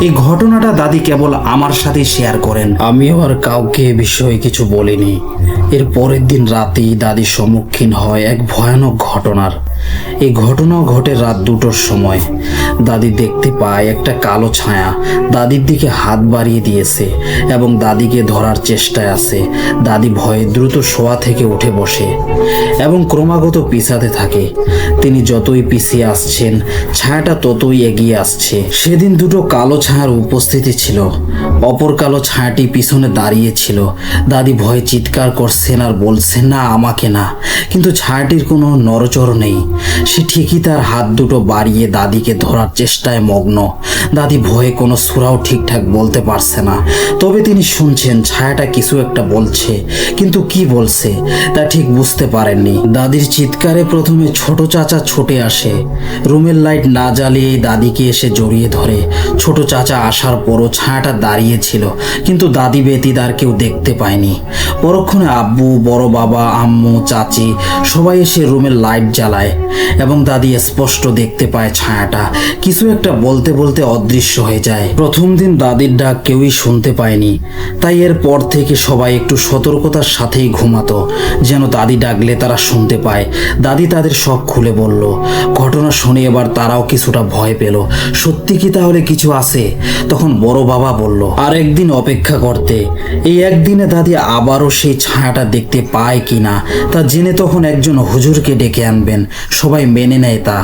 S1: এই ঘটনাটা দাদি কেবল আমার সাথে শেয়ার করেন, আমিও আর কাউকে এ বিষয়ে কিছু বলিনি। এর পরের দিন রাতেই দাদি সম্মুখীন হয় এক ভয়ানক ঘটনার। এই ঘটনাও ঘটে রাত 2টোর সময়। দাদি দেখতে পায় একটা কালো ছায়া দাদির দিকে হাত বাড়িয়ে দিয়েছে এবং দাদিকে ধরার চেষ্টায় আছে। দাদি ভয়ে দ্রুত শোয়া থেকে উঠে বসে এবং ক্রমাগত পিছাতে থাকে। তিনি যতই পিছিয়ে আসছেন, ছায়াটা ততই এগিয়ে আসছে। সেদিন দুটো কালো ছায়ার উপস্থিতি ছিল। অপর কালো ছায়াটি পিছনে দাঁড়িয়েছিল। দাদি ভয়ে চিৎকার করছেন আর বলছেন, না, আমাকে না। কিন্তু ছায়াটির কোনো নড়চড় নেই। সে ঠিকই তার হাত দুটো বাড়িয়ে দাদিকে ধরার চেষ্টায় মগ্ন। দাদি ভয়ে কোনো সূরাও ঠিকঠাক বলতে পারছে না, তবে তিনি শুনছেন ছায়াটা কিছু একটা বলছে, কিন্তু কি বলছে তা ঠিক বুঝতে পারেননি। দাদির চিৎকারে প্রথমে ছোট চাচা ছুটে আসে। রুমের লাইট না জ্বালিয়েই দাদিকে এসে জড়িয়ে ধরে। ছোট চাচা আসার পরও ছায়াটা দাঁড়িয়েছিল, কিন্তু দাদি ব্যতীত আর কেউ দেখতে পায়নি। পরক্ষণে আব্বু, বড় বাবা, আম্মু, চাচি সবাই এসে রুমের লাইট জ্বালায় এবং দাদি স্পষ্ট দেখতে পায় ছায়াটা কিছু একটা বলতে বলতে অদৃশ্য হয়ে যায়। প্রথম দিন দাদির ডাক কেউই শুনতে পায়নি, তাই এর পর থেকে সবাই একটু সতর্কতার সাথেই ঘুমাতো, যেন দাদি ডাকলে তারা শুনতে পায়। দাদি তাদের সব খুলে বলল। ঘটনা শুনে এবার তারাও কিছুটা ভয় পেল। সত্যি কি তাহলে কিছু আছে? তখন বড় বাবা বলল, আর একদিন অপেক্ষা করতে। এই একদিনে দাদি আবারও সেই ছায়াটা দেখতে পায় কিনা তা জেনে তখন একজন হুজুরকে ডেকে আনবেন। সবাই মেনে নেয় তা।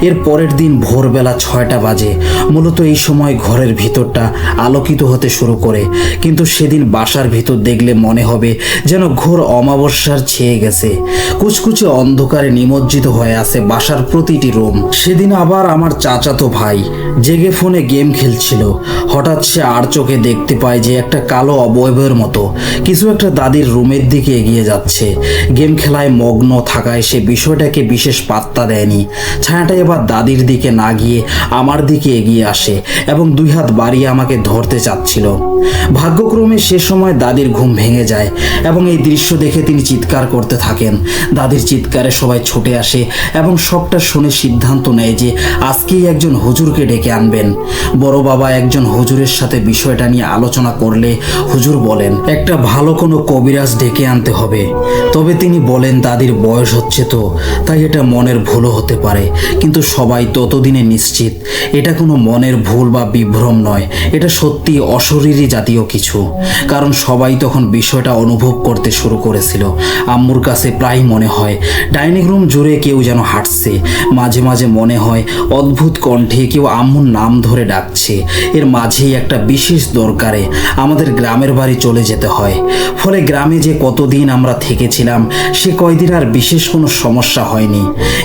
S1: এর পরের দিন ভোরবেলা 6টা বাজে। মূলত এই সময় ঘরের ভিতরটা আলোকিত হতে শুরু করে, কিন্তু সেদিন বাসার ভিতর দেখলে মনে হবে যেন ঘোর অমাবস্যার ছেয়ে গেছে। কুচকুচে অন্ধকারে নিমজ্জিত হয়ে আছে বাসার প্রতিটি রুম। সেদিন আবার আমার চাচাতো ভাই জেগে ফোনে গেম খেলছিল। ঘুমাচ্ছিল। হঠাৎ সে আর চোখে দেখতে পায় যে একটা কালো অবয়বের মতো কিছু একটা দাদির রুমের দিকে এগিয়ে যাচ্ছে। গেম খেলায় মগ্ন থাকায় সে বিষয়টাকে বিশেষ পাত্তা দেয়নি। ছায়াটা এবার দাদির দিকে না গিয়ে আমার দিকে এগিয়ে আসে এবং দুই হাত বাড়িয়ে আমাকে ধরতে চাচ্ছিল। ভাগ্যক্রমে সে সময় দাদির ঘুম ভেঙে যায় এবং এই দৃশ্য দেখে তিনি চিৎকার করতে থাকেন। দাদির চিৎকারে সবাই ছুটে আসে এবং সবটা শুনে সিদ্ধান্ত নেয় যে আজকেই একজন হুজুরকে ডেকে আনবেন। বড় বাবা একজন হুজুরের সাথে বিষয়টা নিয়ে আলোচনা করলে হুজুর বলেন একটা ভালো কোনো কবিরাজ ডেকে আনতে হবে। তবে তিনি বলেন দাদির বয়স হচ্ছে তো, তাই এটা মনের ভুলও হতে পারে। কিন্তু সবাই ততদিনে নিশ্চিত এটা কোনো মনের ভুল বা বিভ্রম নয়, এটা সত্যি অশরীরী জাতীয় কিছু। কারণ সবাই তখন বিষয়টা অনুভব করতে শুরু করেছিল। আম্মুর কাছে প্রায় মনে হয় ডাইনিং রুম জুড়ে কেউ যেন হাঁটছে। মাঝে মাঝে মনে হয় অদ্ভুত কণ্ঠে কেউ আম্মুর নাম ধরে ডাকছে। এর মাঝেই একটা বিশেষ দরকারে আমাদের গ্রামের বাড়ি চলে যেতে হয়। ফলে গ্রামে যে কতদিন আমরা থেকেছিলাম সে কয়দিন আর বিশেষ কোনো সমস্যা হয়নি।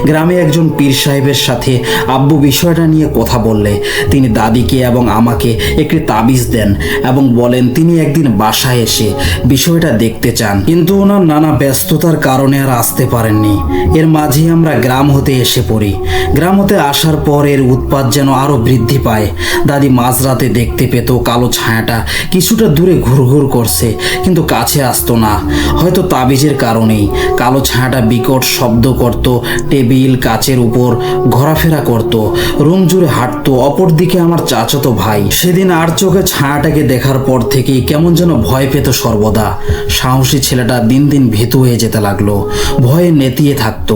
S1: গ্রামে একজন পীর সাহেবের সাথে আব্বু বিষয়টা নিয়ে কথা বললে তিনি দাদিকে এবং আমাকে একটি তাবিজ দেন এবং বলেন তিনি একদিন বাসায় এসে বিষয়টা দেখতে চান, কিন্তু ওনার নানা ব্যস্ততার কারণে আর আসতে পারেননি। এর মাঝেই আমরা গ্রাম হতে এসে পড়ি। গ্রাম হতে আসার পর এর উৎপাত যেন আরো বৃদ্ধি পায়। দাদি মাঝরাতে দেখতে পেত কালো ছায়াটা কিছুটা দূরে ঘুরঘুর করছে, কিন্তু কাছে আসতো না। হয়তো তাবিজের কারণেই কালো ছায়াটা বিকট শব্দ করত, টেবিল কাচের উপর ঘোরাফেরা করত, রুম জুড়ে হাঁটতো। অপরদিকে আমার চাচাতো ভাই সেদিন আর চোখে ছায়াটাকে দেখার পর থেকেই কেমন যেন ভয় পেত সর্বদা। সাহসী ছেলেটা দিন দিন ভীতু হয়ে যেতে লাগলো, ভয়ে নেতিয়ে থাকতো।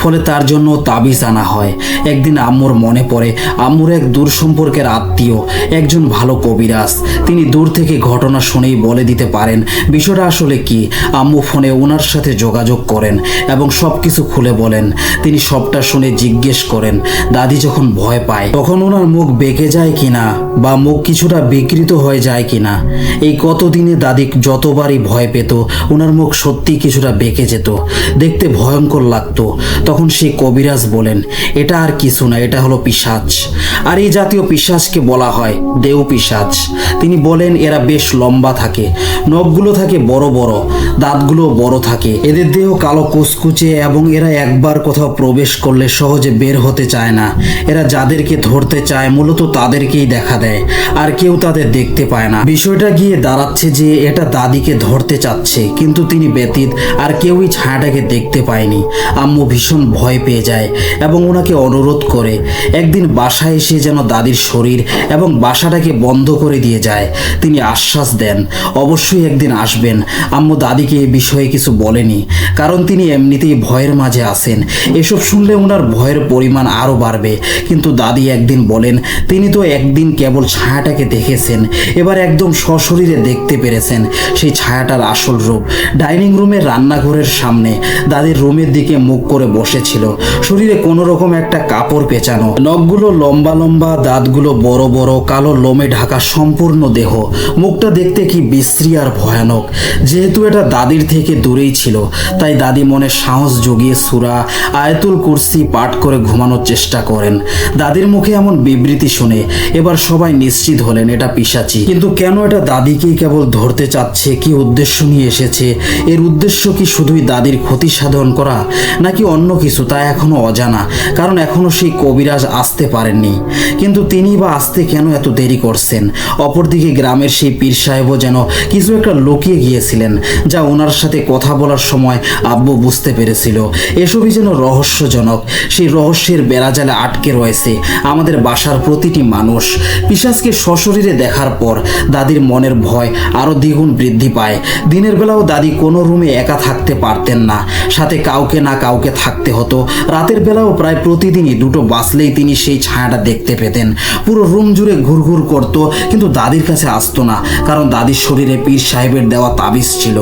S1: ফলে তার জন্য তাবিজ আনা হয়। একদিন আম্মুর মনে পড়ে আম্মুর এক দূর সম্পর্কের আত্মীয় একজন ভালো কবিরাজ। তিনি দূর থেকে ঘটনা শুনেই বলে দিতে পারেন বিষয়টা আসলে কি। আম্মু ফোনে ওনার সাথে যোগাযোগ করেন এবং সবকিছু খুলে বলেন। তিনি সবটা শুনে জিজ্ঞেস করেন দাদি যখন ভয় পায় তখন ওনার মুখ বেঁকে যায় কিনা বা মুখ কিছুটা বিকৃত হয়ে যায় কিনা। এই কতদিনে দাদি যতবারই ভয় পেত ওনার মুখ সত্যি কিছুটা বেঁকে যেত, দেখতে ভয়ঙ্কর লাগতো। তখন সেই কবিরাজ বলেন এটা আর কিছু না, এটা হলো পিশাচ। আর এই জাতীয় পিশাচকে বলা হয় দেও পিশাচ। তিনি বলেন এরা বেশ লম্বা থাকে, নখগুলো থাকে বড় বড়, দাঁতগুলো বড় থাকে, এদের দেহ কালো কুচকুচে এবং এরা একবার কোথাও প্রবেশ করলে সহজে বের হতে চায় না। এরা যাদেরকে ধরতে চায় মূলত তাদেরকেই দেখা দেয়, আর কেউ তাদের দেখতে পায় না। বিষয়টা গিয়ে দাঁড়াচ্ছে যে এটা দাদিকে ধরতে চাচ্ছে, কিন্তু তিনি ব্যতীত আর কেউই ছায়াটাকে দেখতে পায়নি। আম্মু ভীষণ ভয় পেয়ে যায় এবং ওনাকে অনুরোধ করে একদিন বাসায় এসে যেন দাদির শরীর এবং বাসাটাকে বন্ধ করে দিয়ে যায়। তিনি আশ্বাস দেন অবশ্যই একদিন আসবেন। আম্মু দাদিকে এ বিষয়ে কিছু বলেনি, কারণ তিনি এমনিতেই ভয়ের মাঝে আছেন। এসব শুনলে ওনার ভয়ের পরিমাণ আরও বাড়বে। কিন্তু দাদি একদিন বলেন তিনি তো একদিন কেবল ছায়াটাকে দেখেছেন, এবার একদম সশরীরে দেখতে পেরেছেন সেই ছায়াটার আসল রূপ। ডাইনিং রুমের রান্নাঘরের সামনে দাদির রুমের দিকে মুখ করে বসেছিল, শরীরে কোনো রকম একটা কাপড় পেঁচানো, নখগুলো লম্বা লম্বা, দাঁতগুলো বড় বড়, কালো লোমে ঢাকা সম্পূর্ণ দেহ। মুখটা দেখতে কি বিশ্রী আর ভয়ানক। যেহেতু এটা দাদির থেকে দূরেই ছিল তাই দাদি মনে সাহস জুগিয়ে সূরা আয়াতুল কুরসি পাঠ করে ঘুমানোর চেষ্টা করেন। দাদির মুখে এমন বিবৃতি শুনে এবার সবাই নিশ্চিত হলেন এটা পিশাচি। কিন্তু কেন এটা দাদিকেই কেবল ধরতে চাচ্ছে, কি উদ্দেশ্য নিয়ে এসেছে? এর উদ্দেশ্য কি শুধুই দাদির ক্ষতি সাধন করা নাকি অন্য কিছু, তা এখনো অজানা। কারণ এখনো সেই কবিরাজ আসতে পারেননি। কিন্তু তিনি বা আসতে কেন এত দেরি করছেন? অপরদিকে গ্রামের সেই পীর সাহেবও যেন কিছু একটা লুকিয়ে গিয়েছিলেন, যা ওনার সাথে কথা বলার সময় আব্বু বুঝতে পেরেছিল। এসবই যেন রহস্যজনক। সেই রহস্যের বেড়াজালে আটকে রয়েছে আমাদের বাসার প্রতিটি মানুষ। পিশাচকে সশরীরে দেখার পর দাদির মনের ভয় আরো দ্বিগুণ বৃদ্ধি পায়। দিনের বেলাও দাদি কোনো রুমে একা থাকতে পারতেন না, সাথে কাউকে না কাউকে থাকতে হতো। রাতের বেলাও প্রায় প্রতিদিনই দুটো বাজলেই তিনি সেই ছায়াটা দেখতে পেতেন। পুরো রুম জুড়ে ঘুরঘুর করতো, কিন্তু দাদির কাছে আসতো না, কারণ দাদির শরীরে পীর সাহেবের দেওয়া তাবিজ ছিল।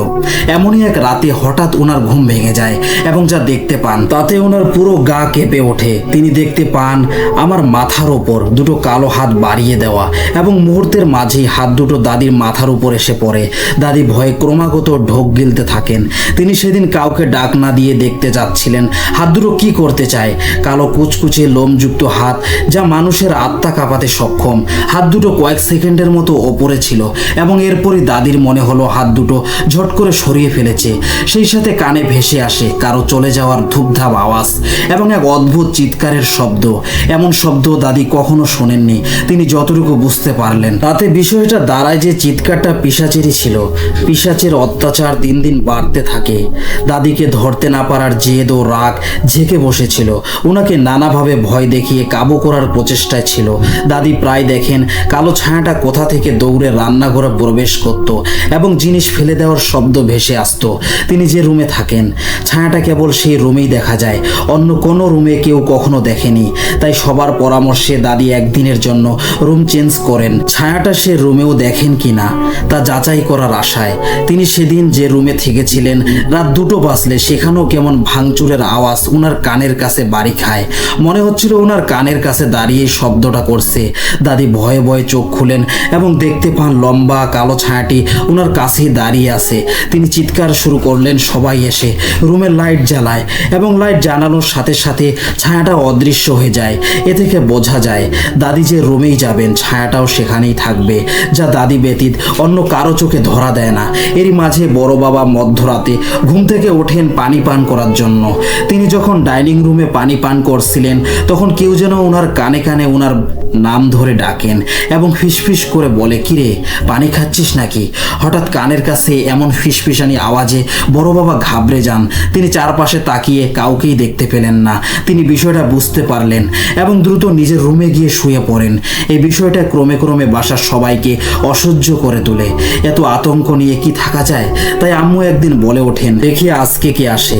S1: এমনই এক রাতে হঠাৎ ওনার ঘুম ভেঙে যায় এবং যা দেখতে পান তাতে ওনার পুরো গা কেঁপে ওঠে। তিনি দেখতে পান আমার মাথার ওপর দুটো কালো হাত বাড়িয়ে দেওয়া এবং মুহূর্তের মাঝেই হাত দুটো দাদির মাথার উপর এসে পড়ে। দাদি ভয়ে ক্রমাগত ঢোক গিলতে থাকেন। তিনি সেদিন কাউকে ডাক না দিয়ে দেখতে যাচ্ছিলেন হাত দুটো কি করতে চায়। কালো কুচকুচে লোমযুক্ত হাত যা মানুষের আত্মা কাঁপাতে সক্ষম। অক্ষম। হাত দুটো কয়েক সেকেন্ডের মতো ওপরে ছিল এবং এরপরই দাদির মনে হলো হাত দুটো ঝট করে সরিয়ে ফেলেছে। সেই সাথে কানে ভেসে আসে কারো চলে যাওয়ার ধূপধাপ আওয়াজ এবং এক অদ্ভুত চিৎকারের শব্দ। এমন শব্দ দাদি কখনো শোনেননি। তিনি যতটুকু বুঝতে পারলেন তাতে বিষয়টা দাঁড়ায় যে চিৎকারটা পিশাচেরই ছিল। পিশাচের অত্যাচার দিন দিন বাড়তে থাকে। দাদিকে ধরতে না পারার জেদ ও রাগ ঝেঁকে বসেছিল। ওনাকে নানাভাবে ভয় দেখিয়ে কাবু করার প্রচেষ্টায় ছিল। দাদি প্রায় দেখেন কালো ছায়াটা কোথা থেকে দৌড়ে রান্নাঘরে প্রবেশ করত এবং জিনিস ফেলে দেওয়ার শব্দ ভেসে আসতো। তিনি যে রুমে থাকেন ছায়াটা কেবল সেই রুমেই দেখা যায়, অন্য কোনো রুমে কেউ কখনো দেখেনি। তাই সবার পরামর্শে দাদি একদিনের জন্য রুম চেঞ্জ করেন। ছায়াটা সে রুমেও দেখেন কিনা তা যাচাই করার আশায় তিনি সেদিন যে রুমে থেকেছিলেন রাত 2টো বাজলে সেখানেও কেমন ভাঙচুরের আওয়াজ ওনার কানের কাছে বাড়ি খায়। মনে হচ্ছিল ওনার কানের কাছে দাঁড়িয়ে শব্দটা করছে। দাদি ভয়ে ভয়ে চোখ খুলেন এবং দেখতে পান লম্বা কালো ছায়াটি ওনার কাছেই দাঁড়িয়ে আছে। তিনি চিৎকার শুরু করলেন। সবাই এসে রুমের লাইট জ্বালায় এবং লাইট জ্বালানোর সাথে সাথে ছায়াটা অদৃশ্য হয়ে যায়। এ থেকে বোঝা যায় দাদি যে রুমেই যাবেন ছায়াটাও সেখানেই থাকবে, যা দাদি ব্যতীত অন্য কারো চোখে ধরা দেয় না। এরই মাঝে বড় বাবা মধ্যরাতে ঘুম থেকে ওঠেন পানি পান করার জন্য। তিনি যখন ডাইনিং রুমে পানি পান করছিলেন তখন কেউ যেন ওনার কানে কানে ওনার নাম ধরে ডাকেন এবং ফিসফিস করে বলে, কিরে পানি খাচ্ছিস নাকি? হঠাৎ কানের কাছে এমন ফিসফিসানি আওয়াজে বড় বাবা ঘাবড়ে যান। তিনি চারপাশে তাকিয়ে কাউকেই দেখতে পেলেন না। তিনি বিষয়টা বুঝতে পারলেন এবং দ্রুত নিজের রুমে গিয়ে শুয়ে পড়েন। এই বিষয়টা ক্রমে ক্রমে বাসার সবাইকে অসহ্য করে তোলে। এত আতঙ্ক নিয়ে কি থাকা যায়? তাই আম্মু একদিন বলে ওঠেন, দেখি আজকে কে আসে।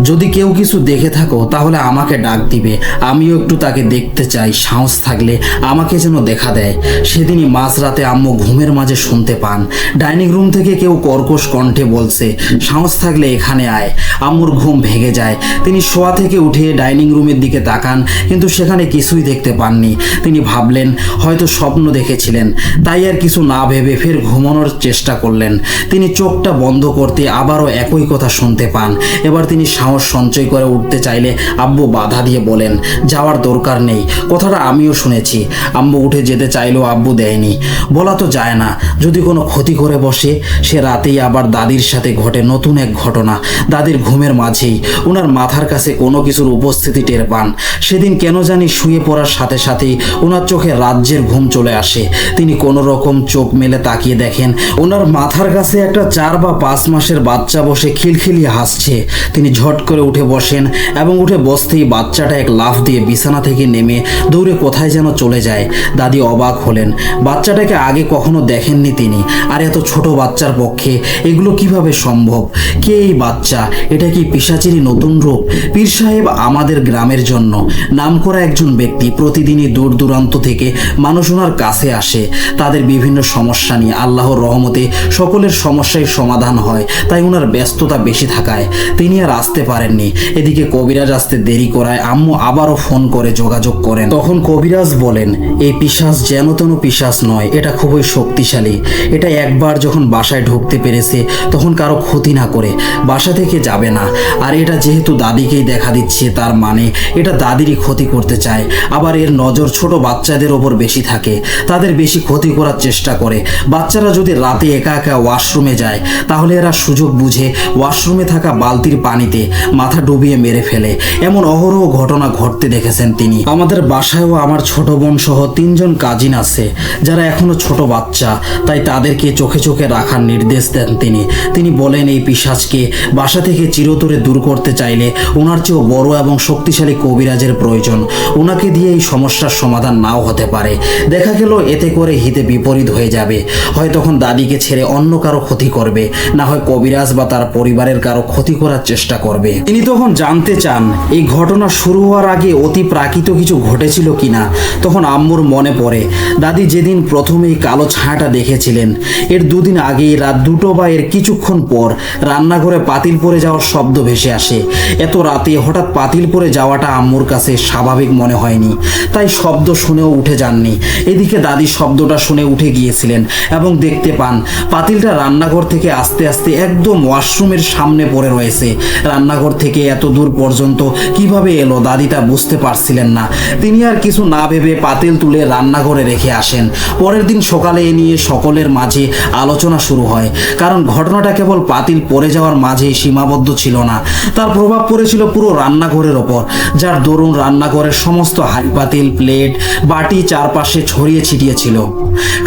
S1: যদি কেউ কিছু দেখে থাকো তাহলে আমাকে ডাক দিবে, আমিও একটু তাকে দেখতে চাই। সাহস থাকলে আমাকে যেন দেখা দেয়। সেদিনই মাঝরাতে আম্মু ঘুমের মাঝে শুনতে পান ডাইনিং রুম থেকে কেউ কর্কশ কণ্ঠে বলছে, সাহস থাকলে এখানে আয়। আম্মুর ঘুম ভেঙে যায়। তিনি শোয়া থেকে উঠে ডাইনিং রুমের দিকে তাকান, কিন্তু সেখানে কিছুই দেখতে পাননি। তিনি ভাবলেন হয়তো স্বপ্ন দেখেছিলেন, তাই আর কিছু না ভেবে ফের ঘুমানোর চেষ্টা করলেন। তিনি চোখটা বন্ধ করতে আবারও একই কথা শুনতে পান। এবার তিনি সাহস সঞ্চয় করে উঠতে চাইলে আব্বু বাধা দিয়ে বলেন, যাওয়ার দরকার নেই, কথাটা আমিও শুনেছি। আম্মু উঠে যেতে চাইলেও আব্বু দেয়নি। বলা তো যায় না, যদি কোনো ক্ষতি করে বসে। সে রাতেই আবার দাদির সাথে ঘটে নতুন এক ঘটনা। দাদির ঘুমের মাঝেই ওনার মাথার কাছে কোনো কিছুর উপস্থিতি টের পান। সেদিন কেন জানি শুয়ে পড়ার সাথে সাথেই ওনার চোখে রাজ্যের ঘুম চলে আসে। তিনি কোনো রকম চোখ মেলে তাকিয়ে দেখেন ওনার মাথার কাছে একটা 4 বা 5 মাসের বাচ্চা বসে খিলখিলিয়ে হাসছে। তিনি ঝট করে উঠে বসেন এবং উঠে বসতেই বাচ্চাটা এক লাফ দিয়ে বিছানা থেকে নেমে দৌড়ে কোথায় যেন চলে যায়। দাদি অবাক হলেন। বাচ্চাটাকে আগে কখনো দেখেননি তিনি। আর এত ছোট বাচ্চার পক্ষে এগুলো কিভাবে সম্ভব? কে এই বাচ্চা? এটা কি পিশাচেরই নতুন রূপ? পীর সাহেব আমাদের গ্রামের জন্য নামকরা একজন ব্যক্তি। প্রতিদিনই দূর দূরান্ত থেকে মানুষ ওনার কাছে আসে তাদের বিভিন্ন সমস্যা নিয়ে। আল্লাহর রহমতে সকলের সমস্যার সমাধান হয়। তাই ওনার ব্যস্ততা বেশি থাকায় তিনি আর আসতে পারেননি। এদিকে কবিরাজ আসতে দেরি করায় আম্মু আবারও ফোন করে যোগাযোগ করেন। তখন কবিরাজ বলেন, এই পিশাচ যেন তেন পিশাচ নয়, এটা খুবই শক্তিশালী। এটা একবার যখন বাসায় ঢুকতে পেরেছে তখন কারো ক্ষতি না করে বাসা থেকে যাবে না। আর এটা যেহেতু দাদিকেই দেখা দিচ্ছে, তার মানে এটা দাদিরই ক্ষতি করতে চায়। আবার এর নজর ছোট বাচ্চাদের ওপর বেশি থাকে, তাদের বেশি ক্ষতি করার চেষ্টা করে। বাচ্চারা যদি রাতে একা একা ওয়াশরুমে যায় তাহলে এরা সুযোগ বুঝে ওয়াশরুমে থাকা বালতির পানিতে মাথা ডুবিয়ে মেরে ফেলে। এমন অহরহ ঘটনা ঘটতে দেখেছেন তিনি। আমাদের বাসায়ও আমার ছোট বোন সহ 3 জন কাজিন আছে যারা এখনো ছোট বাচ্চা, তাই তাদেরকে চোখে চোখে রাখার নির্দেশ দেন তিনি। তিনি বলেন, এই পিশাচকে বাসা থেকে চিরতরে দূর করতে চাইলে ওনার চেয়েও বড় এবং শক্তিশালী কবিরাজের প্রয়োজন। ওনাকে দিয়ে এই সমস্যার সমাধান নাও হতে পারে। দেখা গেল এতে করে হিতে বিপরীত হয়ে যাবে। হয় তখন দাদিকে ছেড়ে অন্য কারো ক্ষতি করবে, না হয় কবিরাজ বা তার পরিবারের কারো ক্ষতি করার চেষ্টা করবে। তিনি তখন জানতে চান এই ঘটনা শুরু হওয়ার আগে অতি প্রাকৃত কিছু ঘটেছিল কিনা। তখন আম্মুর মনে পড়ে দাদি যেদিন প্রথমেই কালো ছায়াটা দেখেছিলেন এর 2 দিন আগেই রাত 2টো বা এর কিছুক্ষণ পর রান্নাঘরে পাতিল পড়ে যাওয়ার শব্দ ভেসে আসে। এত রাতে হঠাৎ পাতিল পড়ে যাওয়াটা আম্মুর কাছে স্বাভাবিক মনে হয়নি, তাই শব্দ শুনেও উঠে যাননি। এদিকে দাদি শব্দটা শুনে উঠে গিয়েছিলেন এবং দেখতে পান পাতিলটা রান্নাঘর থেকে আস্তে আস্তে একদম ওয়াশরুমের সামনে পড়ে রয়েছে। রান্নাঘর থেকে এত দূর পর্যন্ত কিভাবে এলো দাদি তা বুঝতে পারছিলেন না। তিনি আর কিছু না ভেবে পাতিল তুলে রান্নাঘরে রেখে আসেন। পরের দিন সকালে এ নিয়ে সকলের মাঝে আলোচনা শুরু হয়, কারণ ঘটনাটা কেবল পাতিল পড়ে যাওয়ার মাঝেই সীমাবদ্ধ ছিল না, তার প্রভাব পড়েছিল পুরো রান্নাঘরের ওপর, যার দরুন রান্নাঘরের সমস্ত হাঁড়ি পাতিল প্লেট বাটি চারপাশে ছড়িয়ে ছিটিয়ে ছিল।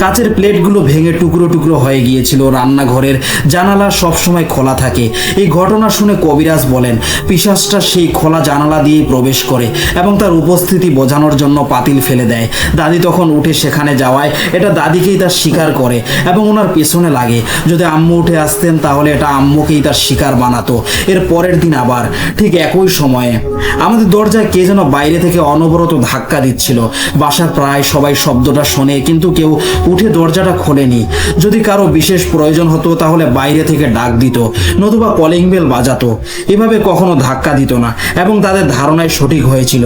S1: কাচের প্লেটগুলো ভেঙে টুকরো টুকরো হয়ে গিয়েছিল। রান্নাঘরের জানালা সবসময় খোলা থাকে। এই ঘটনা শুনে কবিরাজ বলেন, পিশাচটা সেই খোলা জানালা দিয়েই প্রবেশ করে এবং তার উপস্থিতি বোঝানোর জন্য পাতিল ফেলে দেয়। দাদি তখন উঠে সেখানে যাওয়ায় এটা দাদিকেই তার শিকার করে এবং ওনার পেছনে লাগে। যদি আম্মু উঠে আসতেন তাহলে এটা আম্মুকেই তার শিকার বানাতো। এর পরের দিন আবার ঠিক একই সময়ে আমাদের দরজায় কে যেন বাইরে থেকে অনবরত ধাক্কা দিচ্ছিল। বাসার প্রায় সবাই শব্দটা শোনে, কিন্তু কেউ উঠে দরজাটা খোলেনি। যদি কারো বিশেষ প্রয়োজন হতো তাহলে বাইরে থেকে ডাক দিত, নতুবা কলিং বেল বাজাতো। এভাবে কখনো ধাক্কা দিত না এবং তাদের ধারণায় সঠিক হয়েছিল।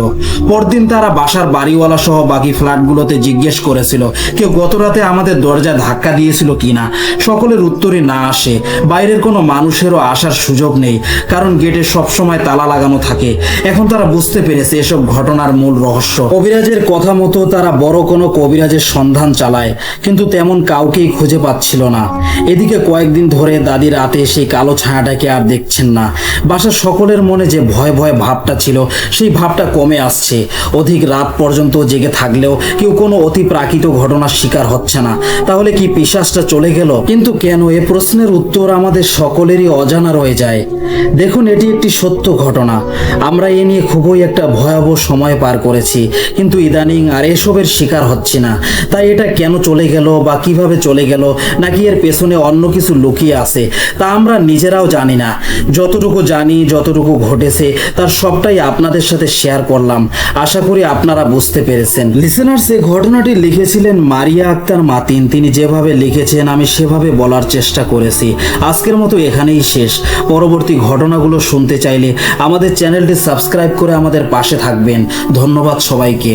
S1: পরদিন তারা বাসার বাড়িওয়ালা সহ বাকি ফ্ল্যাটগুলোতে জিজ্ঞেস করেছিল কেউ গতরাতে আমাদের দরজায় ধাক্কা দিয়েছিল কিনা। সকলের উত্তরে না আসে। বাইরের কোনো মানুষেরও আসার সুযোগ নেই, কারণ গেটে সবসময় তালা লাগানো থাকে। এখন তারা বুঝতে পেরেছে এসব ঘটনার মূল রহস্য। কবিরাজের কথা মতো তারা বড় কোনো কবিরাজের সন্ধান চালায়, কিন্তু তেমন কাউকেই খুঁজে পাচ্ছিল না। এদিকে কয়েকদিন ধরে দাদি রাতে সেই কালো ছায়াটাকে আর দেখছেন না। বাসার সকলের মনে যে ভয় ভয় ভাবটা ছিল সেই ভাবটা কমে আসছে। অধিক রাত পর্যন্ত জেগে থাকলেও কেউ কোনো অতি প্রাকৃত ঘটনার শিকার হচ্ছে না। তাহলে কি পিশাচটা চলে গেল? কিন্তু কেন? এ প্রশ্নের উত্তর আমাদের সকলেরই অজানা রয়ে যায়। দেখুন, এটি একটি সত্য ঘটনা। আমরা এ নিয়ে খুবই একটা ভয়াবহ সময় পার করেছি, কিন্তু ইদানিং আর এসবের শিকার হচ্ছি না। তাই এটা কেন চলে গেল বা কিভাবে চলে গেল, নাকি এর পেছনে অন্য কিছু লুকিয়ে আছে, তা আমরা নিজেরাও জানি না। যতটুকু জানি, যতটুকু ঘটেছে তার সবটাই আপনাদের সাথে শেয়ার করলাম। আশা করি আপনারা বুঝতে পেরেছেন। লিসেনার্স, এই ঘটনাটি লিখেছিলেন মারিয়া আক্তার মাতিন। তিনি যেভাবে লিখেছেন আমি সেভাবে বলার চেষ্টা করেছি। আজকের মতো এখানেই শেষ। পরবর্তী ঘটনাগুলো শুনতে চাইলে আমাদের চ্যানেলটি সাবস্ক্রাইব করে আমাদের পাশে থাকবেন। ধন্যবাদ সবাইকে।